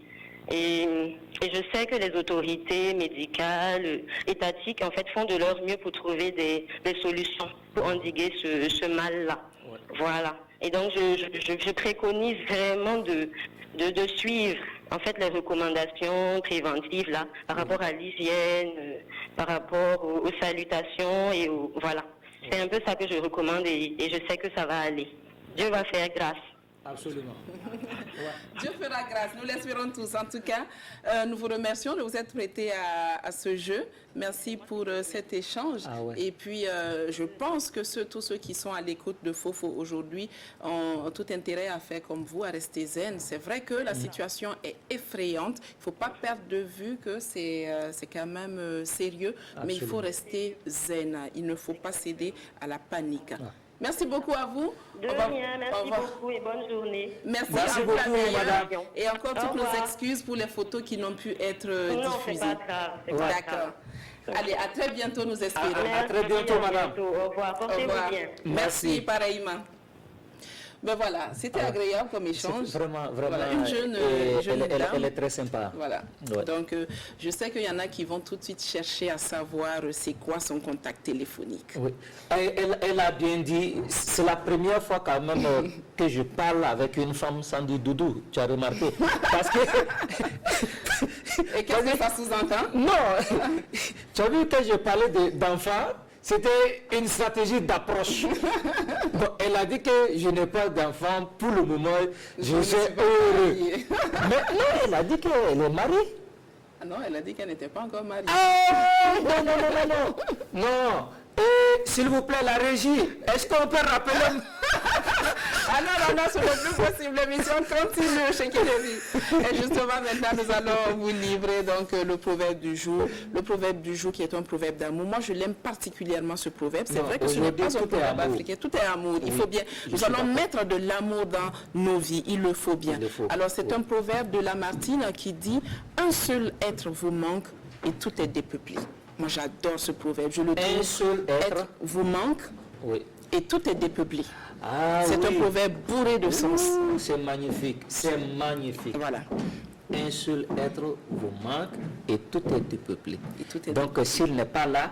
je sais que les autorités médicales, étatiques en fait font de leur mieux pour trouver des solutions pour endiguer ce mal-là. Voilà. Et donc je préconise vraiment de suivre en fait les recommandations préventives là par rapport à l'hygiène, par rapport aux salutations et voilà. C'est un peu ça que je recommande et je sais que ça va aller. Dieu va faire grâce. Absolument. Dieu fera grâce, nous l'espérons tous. En tout cas, nous vous remercions de vous être prêtés à ce jeu. Merci pour cet échange. Et puis, je pense que tous ceux qui sont à l'écoute de Fofo aujourd'hui ont tout intérêt à faire comme vous, à rester zen. C'est vrai que la situation est effrayante. Il ne faut pas perdre de vue que c'est quand même sérieux, mais il faut rester zen. Il ne faut pas céder à la panique. Merci beaucoup à vous. De rien, merci beaucoup et bonne journée. Merci beaucoup, madame. Et encore toutes nos excuses pour les photos qui n'ont pu être diffusées. Non, c'est pas grave. D'accord. Allez, à très bientôt, nous espérons. À très bientôt, madame. Au revoir, portez-vous bien. Merci, pareillement. Ben voilà, c'était agréable comme échange. Vraiment, voilà, une jeune dame. Elle est très sympa. Voilà. Donc, je sais qu'il y en a qui vont tout de suite chercher à savoir c'est quoi son contact téléphonique. Oui. Elle a bien dit, c'est la première fois quand même que je parle avec une femme sans dire doudou. Tu as remarqué? Parce que... Et qu'est-ce que ça sous-entend? Non. Tu as vu que je parlais d'enfants? C'était une stratégie d'approche. Bon, elle a dit que je n'ai pas d'enfant pour le moment. Je suis heureux. Mais non, elle a dit qu'elle est mariée. Ah non, elle a dit qu'elle n'était pas encore mariée. Non. Et s'il vous plaît, la régie, est-ce qu'on peut rappeler... Ah non, c'est le plus possible. L'émission continue chez Kélévi. Et justement, maintenant, nous allons vous livrer donc, le proverbe du jour. Le proverbe du jour qui est un proverbe d'amour. Moi, je l'aime particulièrement, ce proverbe. C'est vrai que ce n'est pas un proverbe africain. Tout est amour. Il faut bien. Nous allons mettre de l'amour dans nos vies. Il le faut bien. Alors, c'est un proverbe de Lamartine qui dit « Un seul être vous manque et tout est dépeuplé ». Moi, j'adore ce proverbe. Je le dis. Un seul être vous manque et tout est dépeuplé. C'est un proverbe bourré de sens. C'est magnifique, c'est magnifique. Voilà. Un seul être vous manque et tout est dépeuplé. Donc s'il n'est pas là,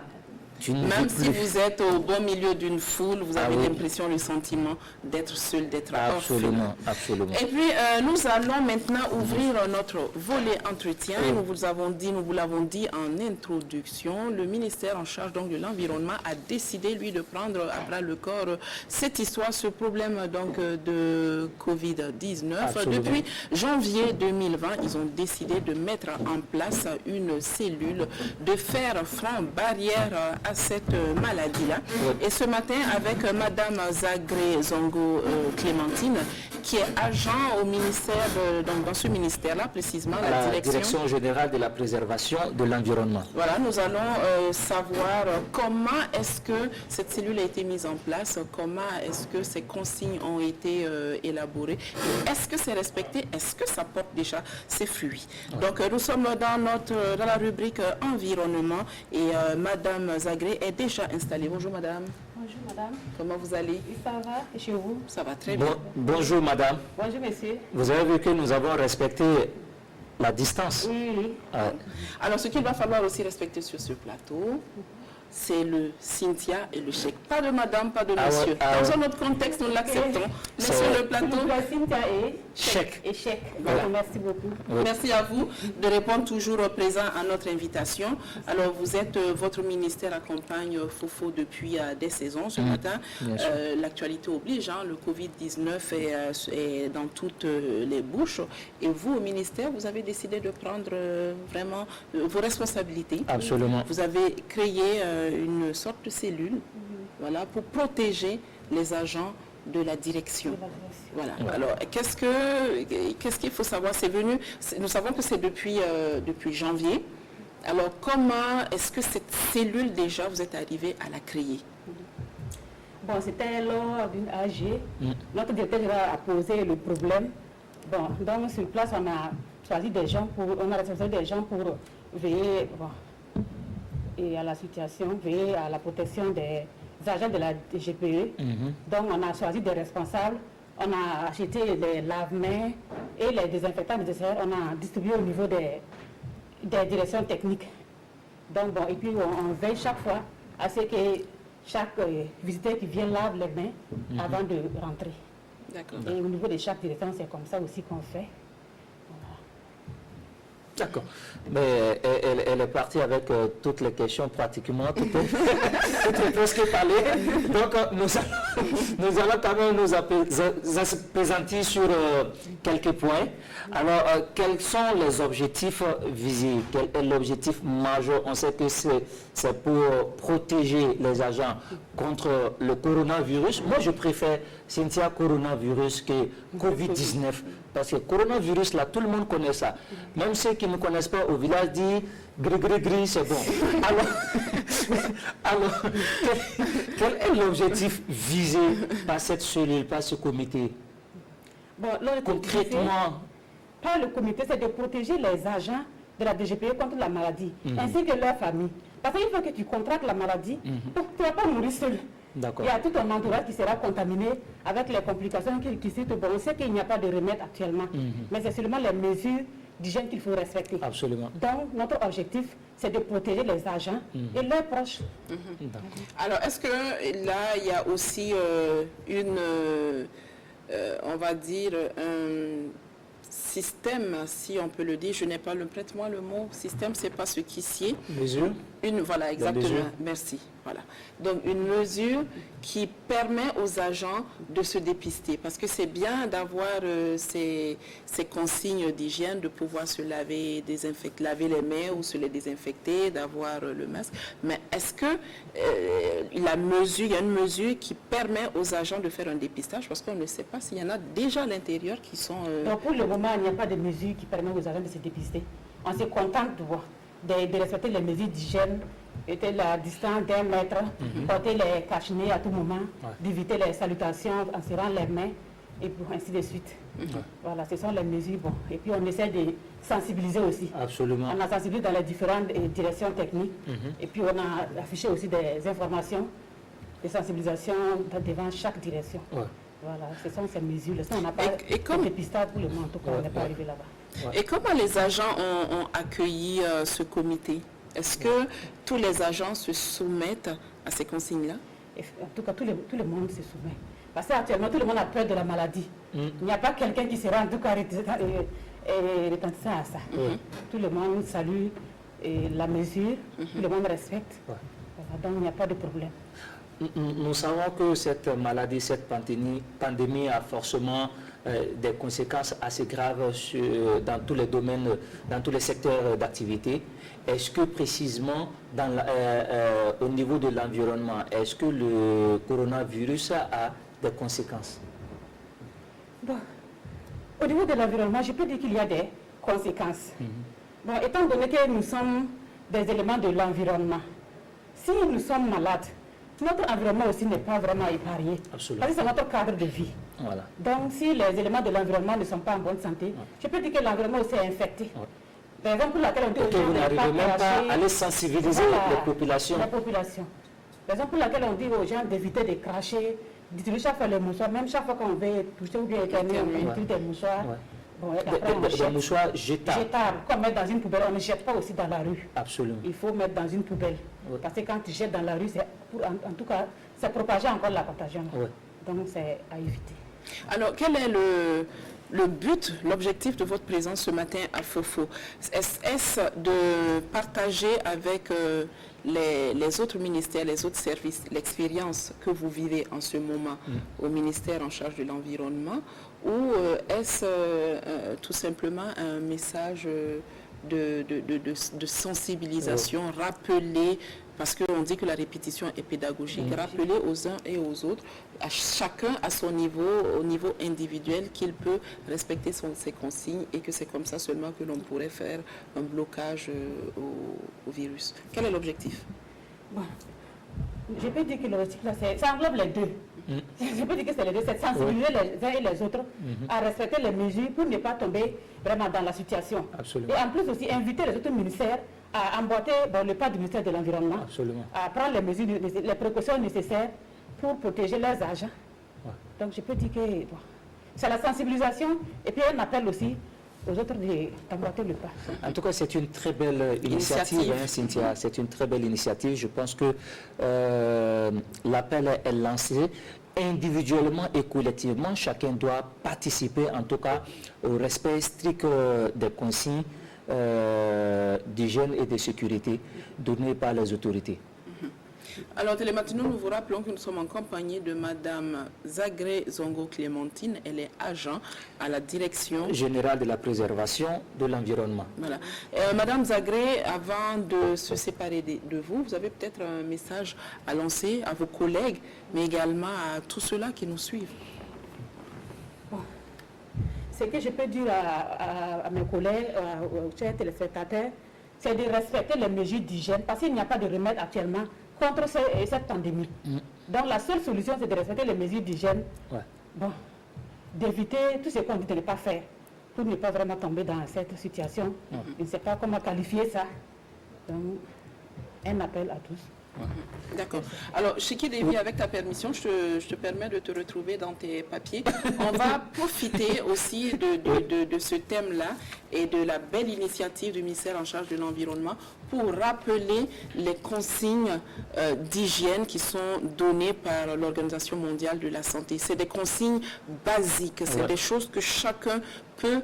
tu ne même vis si plus. vous êtes au beau milieu d'une foule, vous avez l'impression, le sentiment d'être seul, d'être Absolument, absolument. Et puis nous allons maintenant ouvrir notre volet entretien. Nous vous l'avons dit en introduction. Le ministère en charge donc de l'environnement a décidé lui de prendre à bras le corps cette histoire, ce problème donc de Covid-19. Depuis janvier 2020, ils ont décidé de mettre en place une cellule de faire front barrière à cette maladie-là. Et ce matin, avec Madame Zagré Zongo Clémentine, qui est agent au ministère, dans ce ministère-là, précisément, la direction générale de la préservation de l'environnement. Voilà, nous allons savoir comment est-ce que cette cellule a été mise en place, comment est-ce que ces consignes ont été élaborées, est-ce que c'est respecté, est-ce que ça porte déjà ses fruits. Donc nous sommes dans la rubrique environnement et Madame Zagré est déjà installée. Bonjour Madame. Bonjour madame. Comment vous allez? Ça va, et chez vous? Ça va très bien. Bonjour madame. Bonjour monsieur. Vous avez vu que nous avons respecté la distance. Oui. Alors ce qu'il va falloir aussi respecter sur ce plateau, c'est le Cynthia et le chèque. Pas de madame, pas de monsieur. Dans un autre contexte, nous l'acceptons. Mais sur le plateau, Cynthia et chèque. Et chèque. Voilà. Merci beaucoup. Oui. Merci à vous de répondre toujours présent à notre invitation. Alors, vous êtes, votre ministère accompagne Fofo depuis des saisons ce matin. L'actualité oblige, hein, le Covid-19 est dans toutes les bouches. Et vous, au ministère, vous avez décidé de prendre vraiment vos responsabilités. Absolument. Vous avez créé une sorte de cellule, voilà, pour protéger les agents de la direction. Voilà. Alors, qu'est-ce qu'il faut savoir? C'est venu, nous savons que c'est depuis janvier. Alors, comment est-ce que cette cellule, déjà, vous êtes arrivé à la créer? Bon, c'était lors d'une AG. Notre directeur général a posé le problème. Bon, donc, sur place, on a choisi des gens on a responsabilisé des gens pour veiller, et à la situation, veiller à la protection des agents de la DGPE. Donc on a choisi des responsables, on a acheté les lave-mains et les désinfectants nécessaires, on a distribué au niveau des directions techniques. Donc bon, et puis on veille chaque fois à ce que chaque visiteur qui vient lave les mains avant de rentrer. Et au niveau de chaque direction, c'est comme ça aussi qu'on fait. D'accord. Mais elle est partie avec toutes les questions pratiquement, tout est presque parlé. Donc nous allons quand même nous appesantir sur quelques points. Alors, quels sont les objectifs visés? Quel est l'objectif majeur? On sait que c'est pour protéger les agents contre le coronavirus. Moi, je préfère Cynthia coronavirus que Covid-19. Parce que coronavirus, là, tout le monde connaît ça. Même ceux qui ne connaissent pas au village disent gris, gris, gris, c'est bon. Alors quel est l'objectif visé par cette cellule, par ce comité? Bon, concrètement, par le comité, c'est de protéger les agents de la DGPE contre la maladie, ainsi que leur famille. Parce qu'il faut que tu contractes la maladie, tu ne vas pas mourir seul. Il y a tout un entourage qui sera contaminé avec les complications qui citent. Bon, on sait qu'il n'y a pas de remède actuellement, mais c'est seulement les mesures d'hygiène qu'il faut respecter. Absolument. Donc, notre objectif, c'est de protéger les agents et leurs proches. Alors, est-ce que là, il y a aussi on va dire, un système, si on peut le dire, je n'ai pas prête-moi le mot, système, c'est pas ce qui sied. Mesure. Voilà, exactement. Merci. Voilà. Donc, une mesure qui permet aux agents de se dépister. Parce que c'est bien d'avoir ces consignes d'hygiène, de pouvoir se laver les mains ou se les désinfecter, d'avoir le masque. Mais est-ce que il y a une mesure qui permet aux agents de faire un dépistage? Parce qu'on ne sait pas s'il y en a déjà à l'intérieur qui sont... Donc, pour le moment, il n'y a pas de mesure qui permet aux agents de se dépister. On se contente de respecter les mesures d'hygiène, la distance d'1 mètre, porter les cache-nez à tout moment, d'éviter les salutations en serrant les mains, et ainsi de suite. Voilà, ce sont les mesures. Bon. Et puis on essaie de sensibiliser aussi. Absolument. On a sensibilisé dans les différentes directions techniques. Et puis on a affiché aussi des informations de sensibilisation devant chaque direction. Voilà, ce sont ces mesures. On n'a pas de dépistage pour le moment, en tout cas, on n'est pas arrivé là-bas. Et comment les agents ont accueilli ce comité? Est-ce que tous les agents se soumettent à ces consignes-là? En tout cas, tout le monde se soumet. Parce qu'actuellement, tout le monde a peur de la maladie. Il n'y a pas quelqu'un qui sera en tout cas retentissant à ça. Tout le monde salue la mesure, tout le monde respecte. Voilà, donc il n'y a pas de problème. Nous savons que cette maladie, cette pandémie a forcément des conséquences assez graves dans tous les domaines, dans tous les secteurs d'activité. Est-ce que précisément au niveau de l'environnement, est-ce que le coronavirus a des conséquences? Bon, Au niveau de l'environnement, je peux dire qu'il y a des conséquences. Bon, étant donné que nous sommes des éléments de l'environnement, si nous sommes malades, notre environnement aussi n'est pas vraiment épargné. Absolument. Parce que c'est notre cadre de vie. Voilà. Donc, si les éléments de l'environnement ne sont pas en bonne santé, je peux dire que l'environnement aussi est infecté. La raison pour laquelle on dit aux gens vous de ne n'arrivez pas même cracher, pas à les sensibiliser les populations. La population. La raison pour laquelle on dit aux gens d'éviter de cracher, d'utiliser chaque fois les mouchoirs, même chaque fois qu'on veut toucher ou bien éternuer, on utilise des mouchoirs. Bon, des mouchoirs jetables. Jetables, comme mettre dans une poubelle, on ne jette pas aussi dans la rue. Absolument. Il faut mettre dans une poubelle. Parce que quand tu jettes dans la rue, en tout cas, c'est propager encore la contagion. Donc c'est à éviter. Alors, quel est le but, l'objectif de votre présence ce matin à Fofo? Est-ce de partager avec les autres ministères, les autres services, l'expérience que vous vivez en ce moment au ministère en charge de l'environnement, ou est-ce tout simplement un message de sensibilisation, rappeler, parce qu'on dit que la répétition est pédagogique, rappeler aux uns et aux autres, à chacun à son niveau, au niveau individuel, qu'il peut respecter ses consignes et que c'est comme ça seulement que l'on pourrait faire un blocage au virus. Quel est l'objectif? Bon, je peux dire que l'objectif, ça englobe les deux. Je peux dire que c'est les deux, c'est de sensibiliser les uns et les autres à respecter les mesures pour ne pas tomber vraiment dans la situation. Absolument. Et en plus aussi inviter les autres ministères à emboîter le pas du ministère de l'Environnement, à prendre les mesures, les précautions nécessaires pour protéger leurs agents. Donc je peux dire que c'est la sensibilisation et puis un appel aussi aux autres d'emboîter le pas. En tout cas, c'est une très belle initiative, hein, Cynthia. C'est une très belle initiative. Je pense que l'appel est lancé. Individuellement et collectivement, chacun doit participer, en tout cas, au respect strict des consignes d'hygiène et de sécurité données par les autorités. Alors, Télématinaux, nous vous rappelons que nous sommes en compagnie de Madame Zagré Zongo Clémentine. Elle est agent à la direction générale de la préservation de l'environnement. Voilà. Madame Zagré, avant de se séparer de vous, vous avez peut-être un message à lancer à vos collègues, mais également à tous ceux-là qui nous suivent. Ce que je peux dire à mes collègues, aux chers téléspectateurs, c'est de respecter les mesures d'hygiène, parce qu'il n'y a pas de remède actuellement contre cette pandémie. Donc la seule solution, c'est de respecter les mesures d'hygiène, d'éviter tout ce qu'on dit de ne pas faire, pour ne pas vraiment tomber dans cette situation. Je ne sais pas comment qualifier ça. Donc, un appel à tous. D'accord. Alors, Chiki Devi, avec ta permission, je te permets de te retrouver dans tes papiers. On va profiter aussi de ce thème-là et de la belle initiative du ministère en charge de l'environnement pour rappeler les consignes d'hygiène qui sont données par l'Organisation mondiale de la santé. C'est des consignes basiques, c'est des choses que chacun peut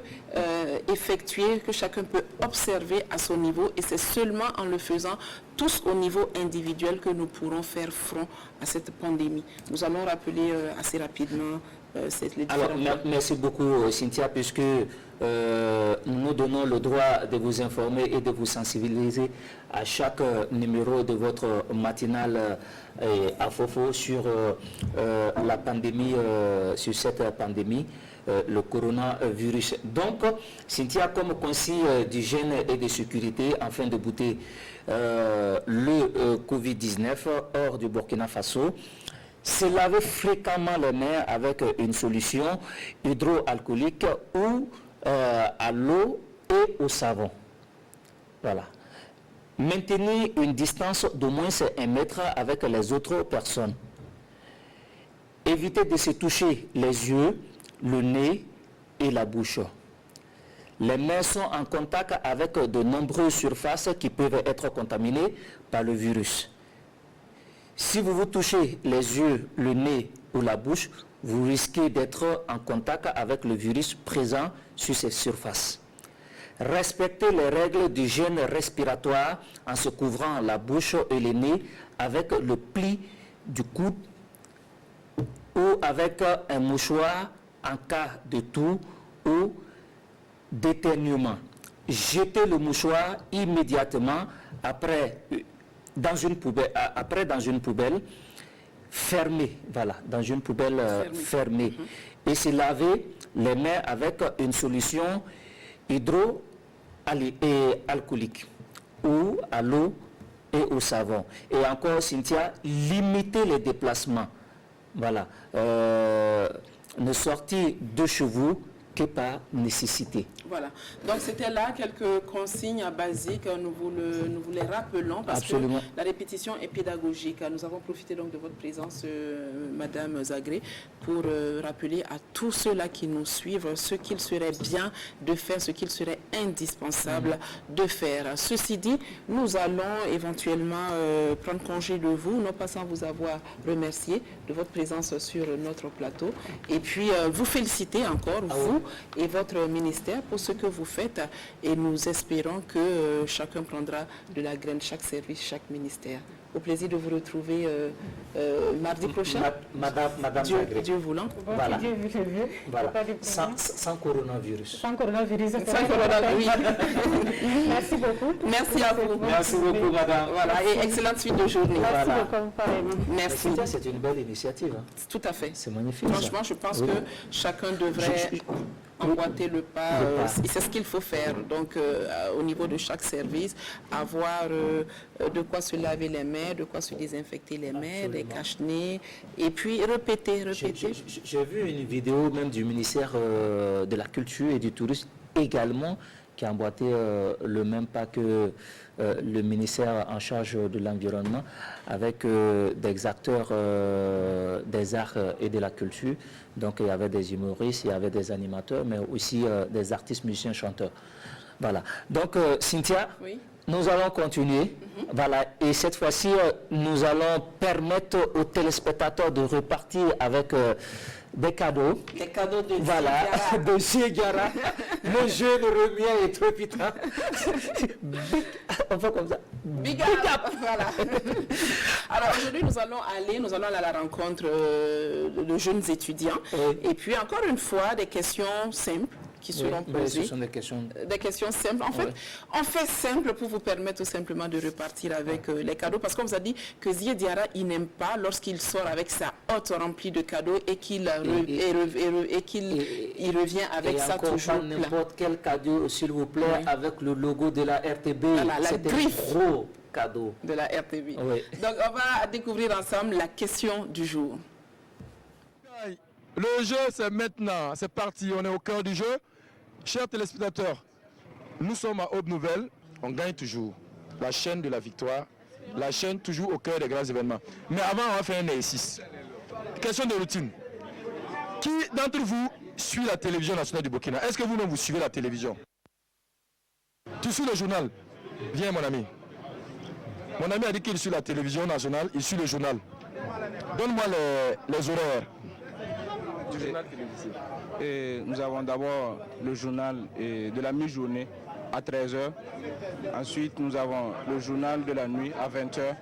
effectuer, que chacun peut observer à son niveau, et c'est seulement en le faisant tous au niveau individuel que nous pourrons faire front à cette pandémie. Nous allons rappeler assez rapidement les Alors, merci beaucoup Cynthia, puisque nous donnons le droit de vous informer et de vous sensibiliser à chaque numéro de votre matinale à Fofo sur la pandémie, sur cette pandémie, le coronavirus. Donc, Cynthia, comme consigne d'hygiène et de sécurité, afin de bouter le Covid-19 hors du Burkina Faso, se laver fréquemment les mains avec une solution hydroalcoolique ou à l'eau et au savon. Voilà. Maintenir une distance d'au moins 1 mètre avec les autres personnes. Éviter de se toucher les yeux, le nez et la bouche. Les mains sont en contact avec de nombreuses surfaces qui peuvent être contaminées par le virus. Si vous vous touchez les yeux, le nez ou la bouche, vous risquez d'être en contact avec le virus présent sur ces surfaces. Respectez les règles d'hygiène respiratoire en se couvrant la bouche et le nez avec le pli du coude ou avec un mouchoir en cas de toux ou d'éternuement. Jetez le mouchoir immédiatement après dans une poubelle fermée, voilà, dans une poubelle fermée, et se laver les mains avec une solution hydroalcoolique ou à l'eau et au savon. Et encore, Cynthia, limiter les déplacements. Voilà. Ne sortir de chez vous que par nécessité. Voilà. Donc c'était là quelques consignes basiques, nous vous les rappelons parce Absolument. que la répétition est pédagogique. Nous avons profité donc de votre présence, Madame Zagré, pour rappeler à tous ceux-là qui nous suivent ce qu'il serait bien de faire, ce qu'il serait indispensable de faire. Ceci dit, nous allons éventuellement prendre congé de vous, non pas sans vous avoir remercié de votre présence sur notre plateau, et puis vous féliciter encore, vous et votre ministère, pour ce que vous faites, et nous espérons que chacun prendra de la graine, chaque service, chaque ministère. Au plaisir de vous retrouver mardi prochain. Madame Dieu voulant. Voilà. Dieu veut. Voilà. Sans coronavirus. Sans coronavirus. Sans coronavirus. Merci beaucoup. Merci à vous. Merci beaucoup, madame. Voilà, et excellente suite de journée. Merci Voilà. beaucoup, pareillement. Merci. C'est une belle initiative. Hein. Tout à fait. C'est magnifique. Franchement, ça. je pense Oui. que chacun devrait emboîter le pas. Et c'est ce qu'il faut faire. Donc, au niveau de chaque service, avoir de quoi se laver les mains, de quoi se désinfecter les mains, des cache-nez, et puis répéter. J'ai vu une vidéo même du ministère de la Culture et du Tourisme également, qui a emboîté le même pas que le ministère en charge de l'environnement, avec des acteurs des arts et de la culture. Donc il y avait des humoristes, il y avait des animateurs, mais aussi des artistes, musiciens, chanteurs. Voilà. Donc Cynthia, nous allons continuer. Voilà. Et cette fois-ci, nous allons permettre aux téléspectateurs de repartir avec des cadeaux. Des cadeaux de voilà, de Giegara. Le jeune Remien est trop putain. On fait comme ça. Big up. Voilà. Alors aujourd'hui, nous allons aller à la rencontre de jeunes étudiants. Et puis encore une fois, des questions simples qui seront posées. Ce sont des questions simples. En fait, on fait simple pour vous permettre tout simplement de repartir avec les cadeaux. Parce qu'on vous a dit que Zie Diarra, il n'aime pas lorsqu'il sort avec sa hotte remplie de cadeaux et qu'il revient avec ça toujours plein. N'importe quel cadeau, s'il vous plaît, avec le logo de la RTB. Voilà, la griffe gros cadeau de la RTB. Oui. Donc on va découvrir ensemble la question du jour. Le jeu, c'est maintenant. C'est parti. On est au cœur du jeu. Chers téléspectateurs, nous sommes à Aube Nouvelle. On gagne toujours. La chaîne de la victoire. La chaîne toujours au cœur des grands événements. Mais avant, on va faire un exercice. Question de routine. Qui d'entre vous suit la télévision nationale du Burkina? Est-ce que vous-même vous suivez la télévision? Tu suis le journal? Viens, mon ami. Mon ami a dit qu'il suit la télévision nationale. Il suit le journal. Donne-moi les horaires. Et nous avons d'abord le journal de la mi-journée à 13h. Ensuite, nous avons le journal de la nuit à 20h.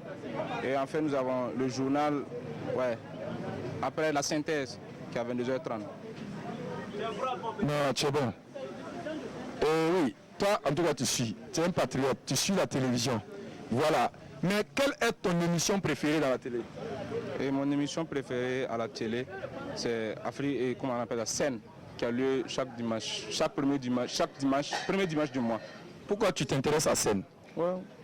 Et enfin, nous avons le journal après la synthèse qui est à 22h30. Non, tu es bon. Oui, toi, en tout cas, tu suis. Tu es un patriote. Tu suis la télévision. Voilà. Mais quelle est ton émission préférée dans la télé? Et mon émission préférée à la télé, c'est Afrique, comment on appelle la scène, qui a lieu chaque dimanche, premier dimanche du mois. Pourquoi tu t'intéresses à scène?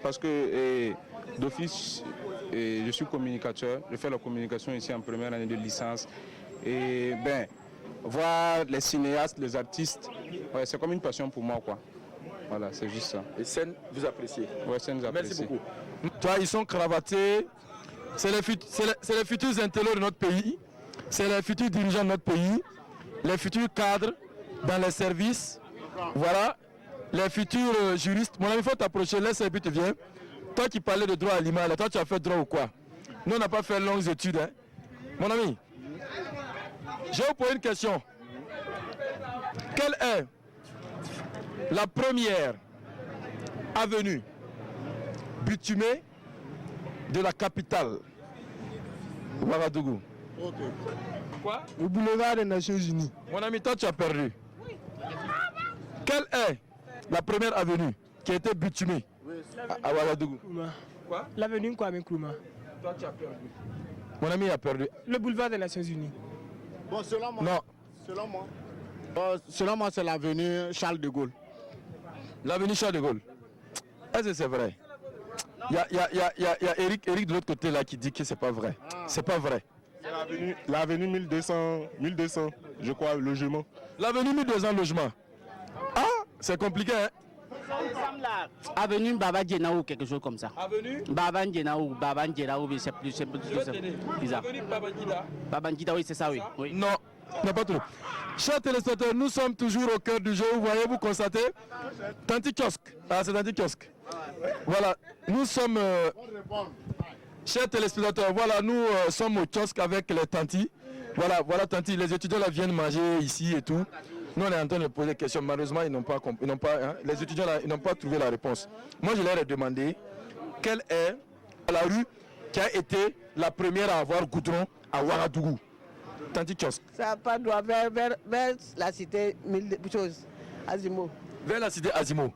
Parce que d'office, je suis communicateur, je fais la communication ici en première année de licence. Et voir les cinéastes, les artistes, c'est comme une passion pour moi, quoi. Voilà, c'est juste ça. Et scène, vous appréciez? Oui, scène, vous appréciez. Merci beaucoup. Toi, ils sont cravatés. C'est les futurs intellos de notre pays. C'est les futurs dirigeants de notre pays. Les futurs cadres dans les services. Voilà. Les futurs juristes. Mon ami, il faut t'approcher. Laisse et puis tu viens. Toi qui parlais de droit à l'image, toi tu as fait droit ou quoi? Nous, on n'a pas fait longues études. Hein. Mon ami, je vais vous poser une question. Quelle est la première avenue bitumée de la capitale Ouagadougou? Quoi? Le boulevard des Nations Unies. Mon ami, toi tu as perdu. Quelle est la première avenue qui a été bitumée à Ouagadougou? Quoi? L'avenue Kwame Nkrumah. Toi tu as perdu. Mon ami a perdu. Le boulevard des Nations Unies. Bon, selon moi. Non. Selon moi. Selon moi, c'est l'avenue Charles de Gaulle. L'avenue Charles de Gaulle. Est-ce que c'est vrai? Il y a Eric de l'autre côté là qui dit que c'est pas vrai. C'est pas vrai. L'avenue 1200, je crois, logement. L'avenue 1200 logement. Ah, c'est compliqué, hein? Avenue Baba Djenaou, quelque chose comme ça. Avenue Baba Djenaou, c'est plus bizarre. Avenue Babangida. Babangida, oui, c'est ça, oui. Non, pas trop. Chers téléspectateurs, nous sommes toujours au cœur du jeu. Vous voyez, vous constatez. Tanti Kiosque. Ah, c'est Tanti Kiosque. Voilà, nous sommes... chers téléspectateurs, voilà, nous sommes au kiosque avec les tantis. Voilà, tanti, les étudiants là viennent manger ici et tout. Nous, on est en train de poser des questions. Malheureusement, les étudiants là, ils n'ont pas trouvé la réponse. Moi, je leur ai demandé quelle est la rue qui a été la première à avoir goudron à Ouagadougou. Tanti Kiosque. Ça pas droit vers la cité Azimo. Vers la cité Azimo.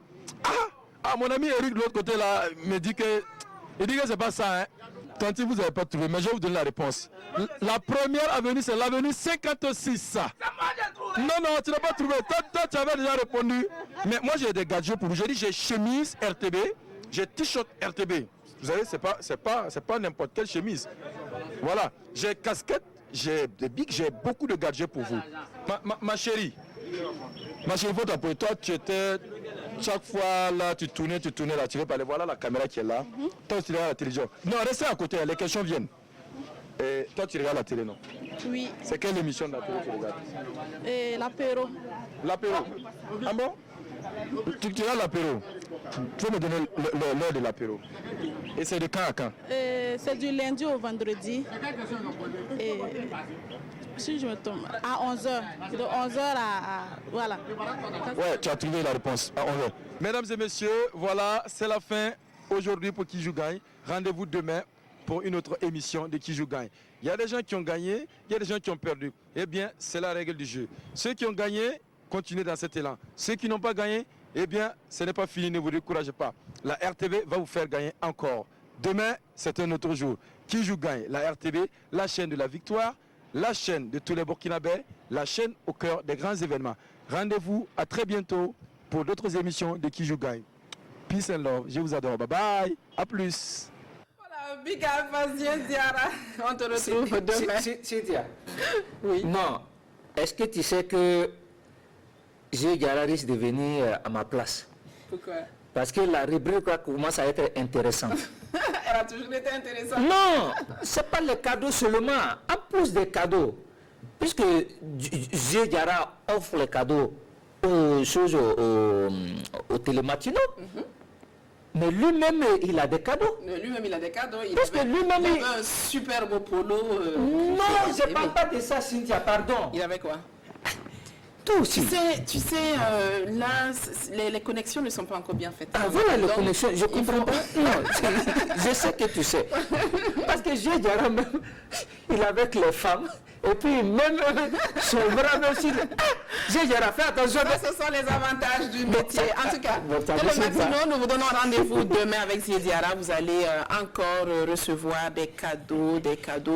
Ah, mon ami Eric de l'autre côté là me dit que c'est pas ça, hein. Tanti, vous n'avez pas trouvé, mais je vais vous donner la réponse. La première avenue, c'est l'avenue 56. Non, tu n'as pas trouvé. Toi, tu avais déjà répondu. Mais moi, j'ai des gadgets pour vous. J'ai dit, j'ai chemise RTB, j'ai t-shirt RTB. Vous savez, c'est pas n'importe quelle chemise. Voilà. J'ai casquette, j'ai des bics, j'ai beaucoup de gadgets pour vous. Ma chérie, faut t'appeler. Toi, tu étais... Chaque fois, là, tu tournais, là, tu veux parler. Voilà la caméra qui est là. Toi, tu regardes la télévision. Non, restez à côté, les questions viennent. Et toi, tu regardes la télé, non? Oui. C'est quelle émission de la télé que tu regardes? L'apéro. L'apéro? Ah bon? Tu regardes l'apéro. Tu peux me donner l'heure de l'apéro? Et c'est de quand à quand? C'est du lundi au vendredi. Et... si je me trompe, à 11h. De 11h à... Voilà. Ouais, tu as trouvé la réponse, à 11h. Mesdames et messieurs, voilà, c'est la fin aujourd'hui pour Qui Joue Gagne. Rendez-vous demain pour une autre émission de Qui Joue Gagne. Il y a des gens qui ont gagné, il y a des gens qui ont perdu. Eh bien, c'est la règle du jeu. Ceux qui ont gagné, continuez dans cet élan. Ceux qui n'ont pas gagné, eh bien, ce n'est pas fini, ne vous découragez pas. La RTB va vous faire gagner encore. Demain, c'est un autre jour. Qui Joue Gagne, la RTB, la chaîne de la victoire, la chaîne de tous les Burkinabés, la chaîne au cœur des grands événements. Rendez-vous à très bientôt pour d'autres émissions de Qui Joue Gagne. Peace and love, je vous adore. Bye bye, à plus. Voilà, big up, Diara. On te retrouve demain. Cynthia. Oui. Non, est-ce que tu sais que Diara risque de venir à ma place? Pourquoi? Parce que la rubrique commence à être intéressante. Elle a toujours été intéressante. Non, ce n'est pas les cadeaux seulement. En plus des cadeaux, puisque Diara offre les cadeaux aux choses aux télématinaux, mais lui-même, il a des cadeaux. Lui-même, il a des cadeaux. Il parce que lui-même, il avait un super beau polo. Non, je ne parle pas de ça, Cynthia, pardon. Il avait quoi? Aussi. Tu sais, là, les connexions ne sont pas encore bien faites. Ah, voilà les connexions, je comprends pas. Non, je sais que tu sais. Parce que j'ai déjà même, il est avec les femmes, et puis même son bras aussi. J'ai déjà fait attention. Ça, ce sont les avantages du métier. En tout cas, nous vous donnons rendez-vous demain avec Diara. Vous allez encore recevoir des cadeaux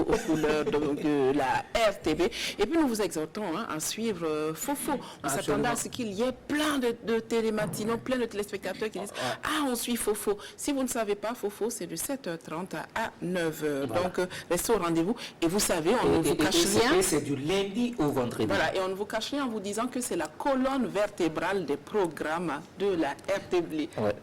aux couleurs de la RTB. Et puis nous vous exhortons à suivre Fofo. On s'attendait à ce qu'il y ait plein de télématinaux, plein de téléspectateurs qui disent « Ah, on suit Fofo ». Si vous ne savez pas, Fofo, c'est de 7h30 à 9h. Voilà. Donc, restez au rendez-vous. Et vous savez, on ne vous cache rien. C'est du lundi au vendredi. Voilà, et on ne vous cache rien en vous disant que c'est la colonne vertébrale des programmes de la RTB. Ouais,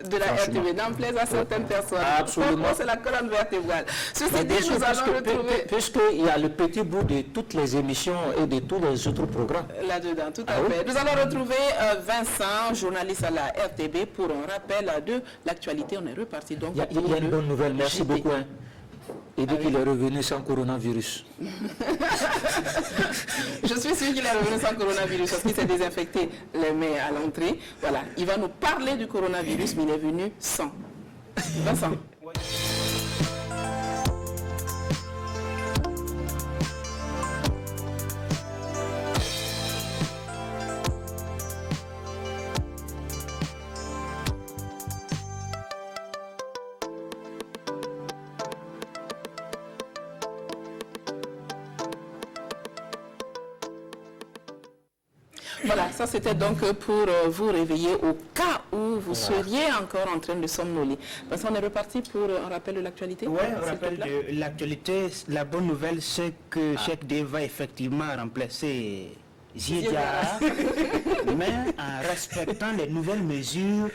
n'en plaise à certaines personnes. Absolument. C'est la colonne vertébrale. Ceci dit, nous allons retrouver... Puisqu'il y a le petit bout de toutes les émissions et de tous les autres programmes. Là-dedans, tout à fait. Nous allons retrouver Vincent, journaliste à la RTB, pour un rappel de l'actualité. On est reparti donc. Il y a une bonne nouvelle, merci beaucoup. Hein. Il dit qu'il est revenu sans coronavirus. Je suis sûr qu'il est revenu sans coronavirus parce qu'il s'est désinfecté les mains à l'entrée. Voilà, il va nous parler du coronavirus, mais il est venu sans. Vincent. Voilà, ça c'était donc pour vous réveiller au cas où vous seriez encore en train de somnoler. Parce qu'on est reparti pour un rappel de l'actualité. Oui, un rappel de l'actualité. La bonne nouvelle, c'est que Cheikh D va effectivement remplacer Ziediara, mais en respectant les nouvelles mesures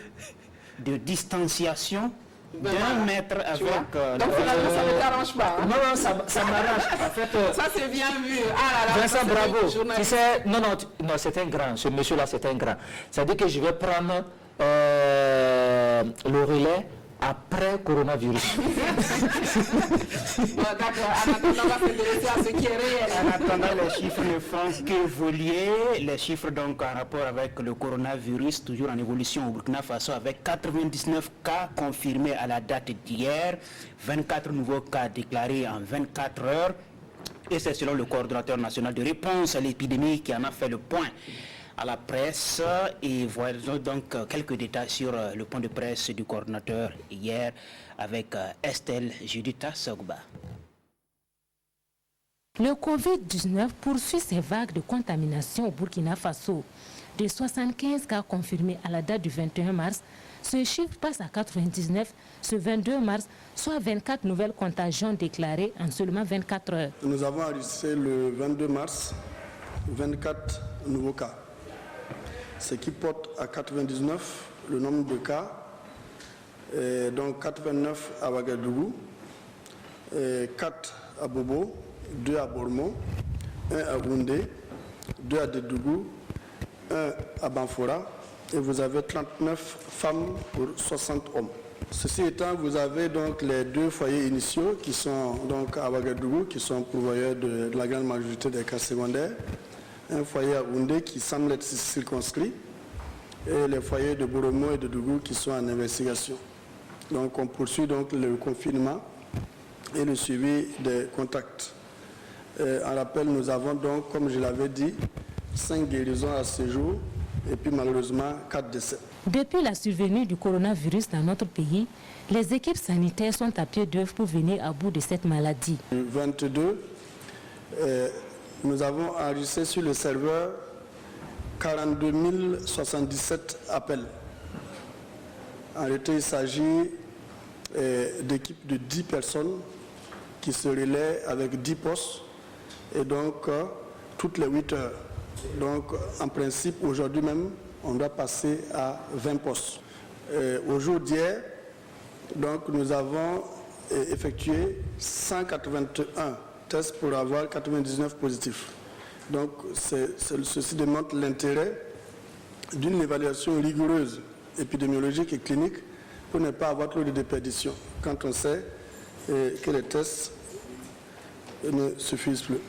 de distanciation d'un mètre avec... Donc finalement, ça ne t'arrange pas. Hein? Non, ça m'arrange. En fait, ça c'est bien vu. Ah là là, Vincent, bravo. Tu sais, non, c'est un grand. Ce monsieur-là, c'est un grand. Ça veut dire que je vais prendre le relais après coronavirus. D'accord, en attendant, on va s'intéresser à ce qui est réel. En attendant, les chiffres ne font qu'évoluer. Les chiffres donc en rapport avec le coronavirus, toujours en évolution au Burkina Faso, avec 99 cas confirmés à la date d'hier, 24 nouveaux cas déclarés en 24 heures. Et c'est selon le coordonnateur national de réponse à l'épidémie qui en a fait le point à la presse. Et voyons donc quelques détails sur le point de presse du coordonnateur hier avec Estelle Judita Sogba. Le Covid-19 poursuit ses vagues de contamination au Burkina Faso. De 75 cas confirmés à la date du 21 mars, ce chiffre passe à 99 ce 22 mars, soit 24 nouvelles contagions déclarées en seulement 24 heures. Nous avons enregistré le 22 mars 24 nouveaux cas, ce qui porte à 99 le nombre de cas, et donc 89 à Ouagadougou, 4 à Bobo, 2 à Bormo, 1 à Goundé, 2 à Dédougou, 1 à Banfora, et vous avez 39 femmes pour 60 hommes. Ceci étant, vous avez donc les 2 foyers initiaux qui sont donc à Ouagadougou, qui sont pourvoyeurs de la grande majorité des cas secondaires, un foyer à Goundé qui semble être circonscrit, et les foyers de Boromo et de Dougou qui sont en investigation. Donc on poursuit donc le confinement et le suivi des contacts. En rappel, nous avons donc, comme je l'avais dit, 5 guérisons à ce jour et puis malheureusement 4 décès. Depuis la survenue du coronavirus dans notre pays, les équipes sanitaires sont à pied d'œuvre pour venir à bout de cette maladie. Le 22, nous avons enregistré sur le serveur 42 077 appels. En réalité, il s'agit d'équipes de 10 personnes qui se relaient avec 10 postes et donc toutes les 8 heures. Donc en principe, aujourd'hui même, on doit passer à 20 postes. Au jour d'hier, donc nous avons effectué 181 tests pour avoir 99 positifs. Donc ceci démontre l'intérêt d'une évaluation rigoureuse épidémiologique et clinique pour ne pas avoir trop de déperdition quand on sait que les tests ne suffisent plus.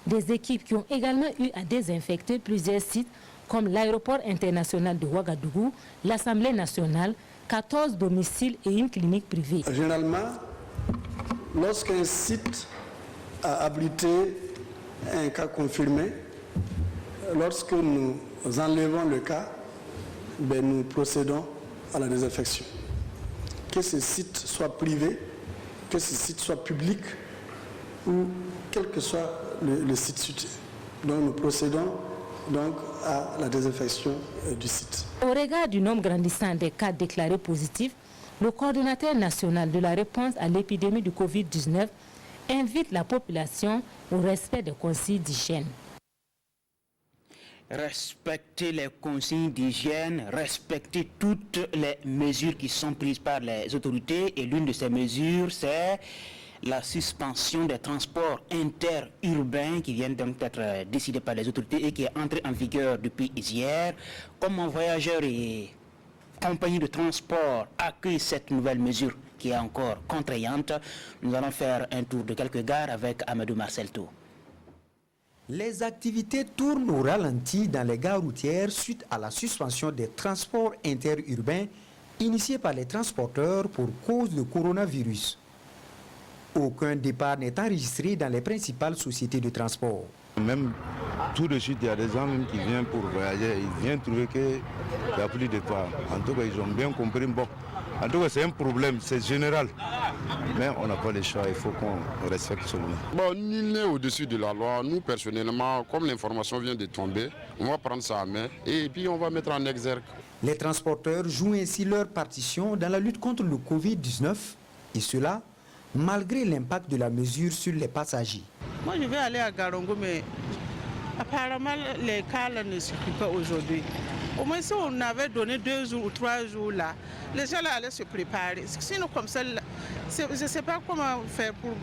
Des équipes qui ont également eu à désinfecter plusieurs sites comme l'aéroport international de Ouagadougou, l'Assemblée nationale, 14 domiciles et une clinique privée. Généralement, lorsqu'un site a abrité un cas confirmé, lorsque nous enlevons le cas, nous procédons à la désinfection. Que ce site soit privé, que ce site soit public, ou quel que soit le site cité. Donc nous procédons donc à la désinfection du site. Au regard du nombre grandissant des cas déclarés positifs, le coordonnateur national de la réponse à l'épidémie du Covid-19 invite la population au respect des consignes d'hygiène. Respecter les consignes d'hygiène, respecter toutes les mesures qui sont prises par les autorités. Et l'une de ces mesures, c'est la suspension des transports interurbains qui viennent donc d'être décidés par les autorités et qui est entrée en vigueur depuis hier. Comment voyageurs et compagnies de transport accueillent cette nouvelle mesure qui est encore contraignante? Nous allons faire un tour de quelques gares avec Amadou Marcelto. Les activités tournent au ralenti dans les gares routières suite à la suspension des transports interurbains initiés par les transporteurs pour cause de coronavirus. Aucun départ n'est enregistré dans les principales sociétés de transport. Même tout de suite, il y a des gens même qui viennent pour voyager, ils viennent trouver qu'il n'y a plus de départ. En tout cas, ils ont bien compris. Bon, en tout cas, c'est un problème, c'est général. Mais on n'a pas le choix, il faut qu'on respecte ce moment. Bon, nul n'est au-dessus de la loi. Nous, personnellement, comme l'information vient de tomber, on va prendre ça à main et puis on va mettre en exergue. Les transporteurs jouent ainsi leur partition dans la lutte contre le Covid-19 et cela malgré l'impact de la mesure sur les passagers. Moi, je vais aller à Garongo, mais apparemment, les cas là ne circulent pas aujourd'hui. Au moins, si on avait donné 2 jours ou 3 jours là, les gens là allaient se préparer. Sinon, comme ça, je ne sais pas comment faire pour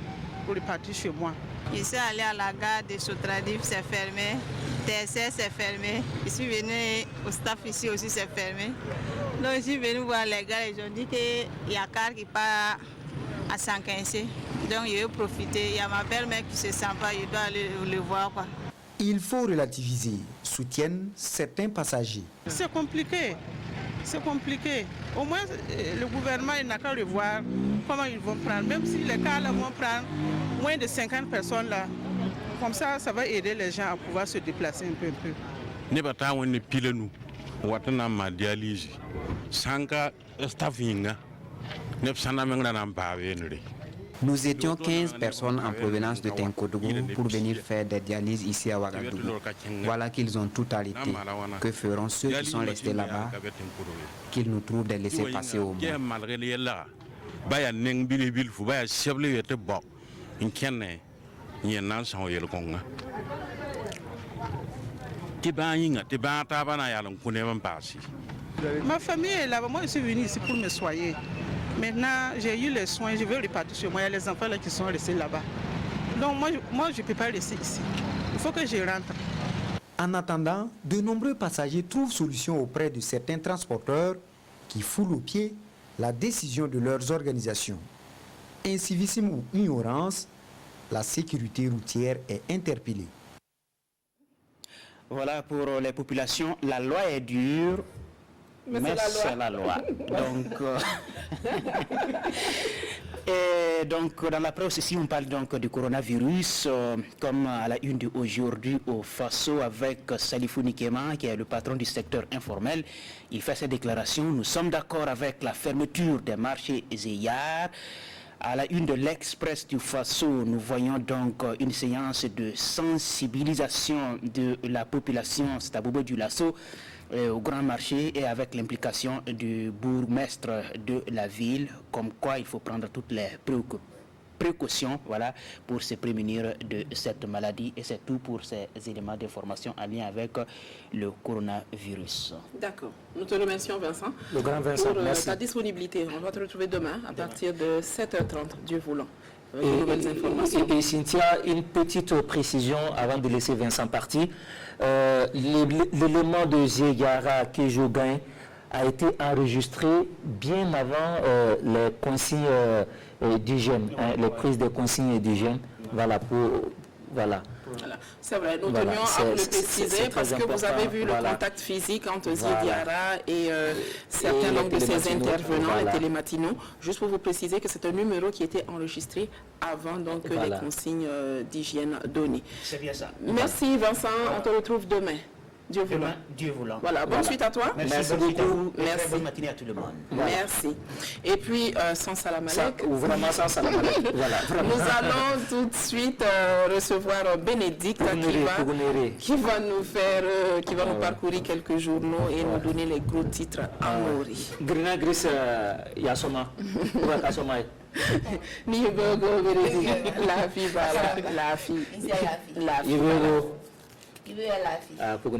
repartir chez moi. Je suis allée à la gare de Sotradif, c'est fermé. TSS, c'est fermé. Je suis venue au staff ici aussi, c'est fermé. Donc, je suis venue voir les gars et ils ont dit qu'il y a un car qui part à 115. Donc, je vais profiter. Il y a ma belle-mère qui ne se sent pas, je dois aller le voir, quoi. Il faut relativiser, soutiennent certains passagers. C'est compliqué. C'est compliqué. Au moins, le gouvernement n'a qu'à revoir comment ils vont prendre. Même si les cas là vont prendre moins de 50 personnes là, comme ça va aider les gens à pouvoir se déplacer un peu. Ne bata woni pile nu watana ma dialyse sanka staffinga ne sana mengra na bavenre. Nous étions 15 personnes en provenance de Tenkodougou pour venir faire des dialyses ici à Ouagadougou. Voilà qu'ils ont tout arrêté. Que feront ceux qui sont restés là-bas? Qu'ils nous trouvent des laissés-passer au moins. Ma famille est là-bas. Moi, je suis venu ici pour me soigner. Maintenant, j'ai eu les soins, je vais repartir chez moi. Il y a les enfants là qui sont restés là-bas. Donc moi je ne peux pas rester ici. Il faut que je rentre. En attendant, de nombreux passagers trouvent solution auprès de certains transporteurs qui foulent aux pieds la décision de leurs organisations. Incivisme ou ignorance, la sécurité routière est interpellée. Voilà pour les populations, la loi est dure. Mais c'est la loi. Et donc, dans la presse ici, on parle donc du coronavirus, comme à la une d'aujourd'hui au Faso avec Salifou Nikema, qui est le patron du secteur informel. Il fait ses déclarations. Nous sommes d'accord avec la fermeture des marchés Zeyar. À la une de l'Express du Faso, nous voyons donc une séance de sensibilisation de la population, c'est à Bobo du Lasso, au grand marché et avec l'implication du bourgmestre de la ville, comme quoi il faut prendre toutes les précautions, voilà, pour se prémunir de cette maladie. Et c'est tout pour ces éléments d'information en lien avec le coronavirus. D'accord. Nous te remercions, Vincent. Le grand Vincent, pour merci. Ta disponibilité. On va te retrouver demain à partir de 7h30, Dieu voulant. Et Cynthia, une petite précision avant de laisser Vincent partir. L'élément de Zégara Kejogain a été enregistré bien avant les consignes d'hygiène, les prises de consignes d'hygiène. Voilà, voilà. C'est vrai, nous tenions à vous le préciser parce que vous avez vu le contact physique entre Zidiara et certains de ces intervenants, les télématinaux. Juste pour vous préciser que c'est un numéro qui était enregistré avant donc les consignes d'hygiène données. C'est bien ça. Merci Vincent, on te retrouve demain. Dieu voulant. Dieu voulant. Voilà, bonne suite à toi. Merci beaucoup. Merci. Bonne matinée à tout le monde. Voilà. Merci. Et puis, sans salam alek. Vraiment sans salam alek. Voilà. Nous allons tout de suite recevoir Bénédicte qui va nous faire, qui va nous parcourir quelques journaux et nous donner les gros titres en Maori. Grina Gris Yasoma. Niyogo Bénédicte. La fille, voilà. La fille. La fille. Ah, pour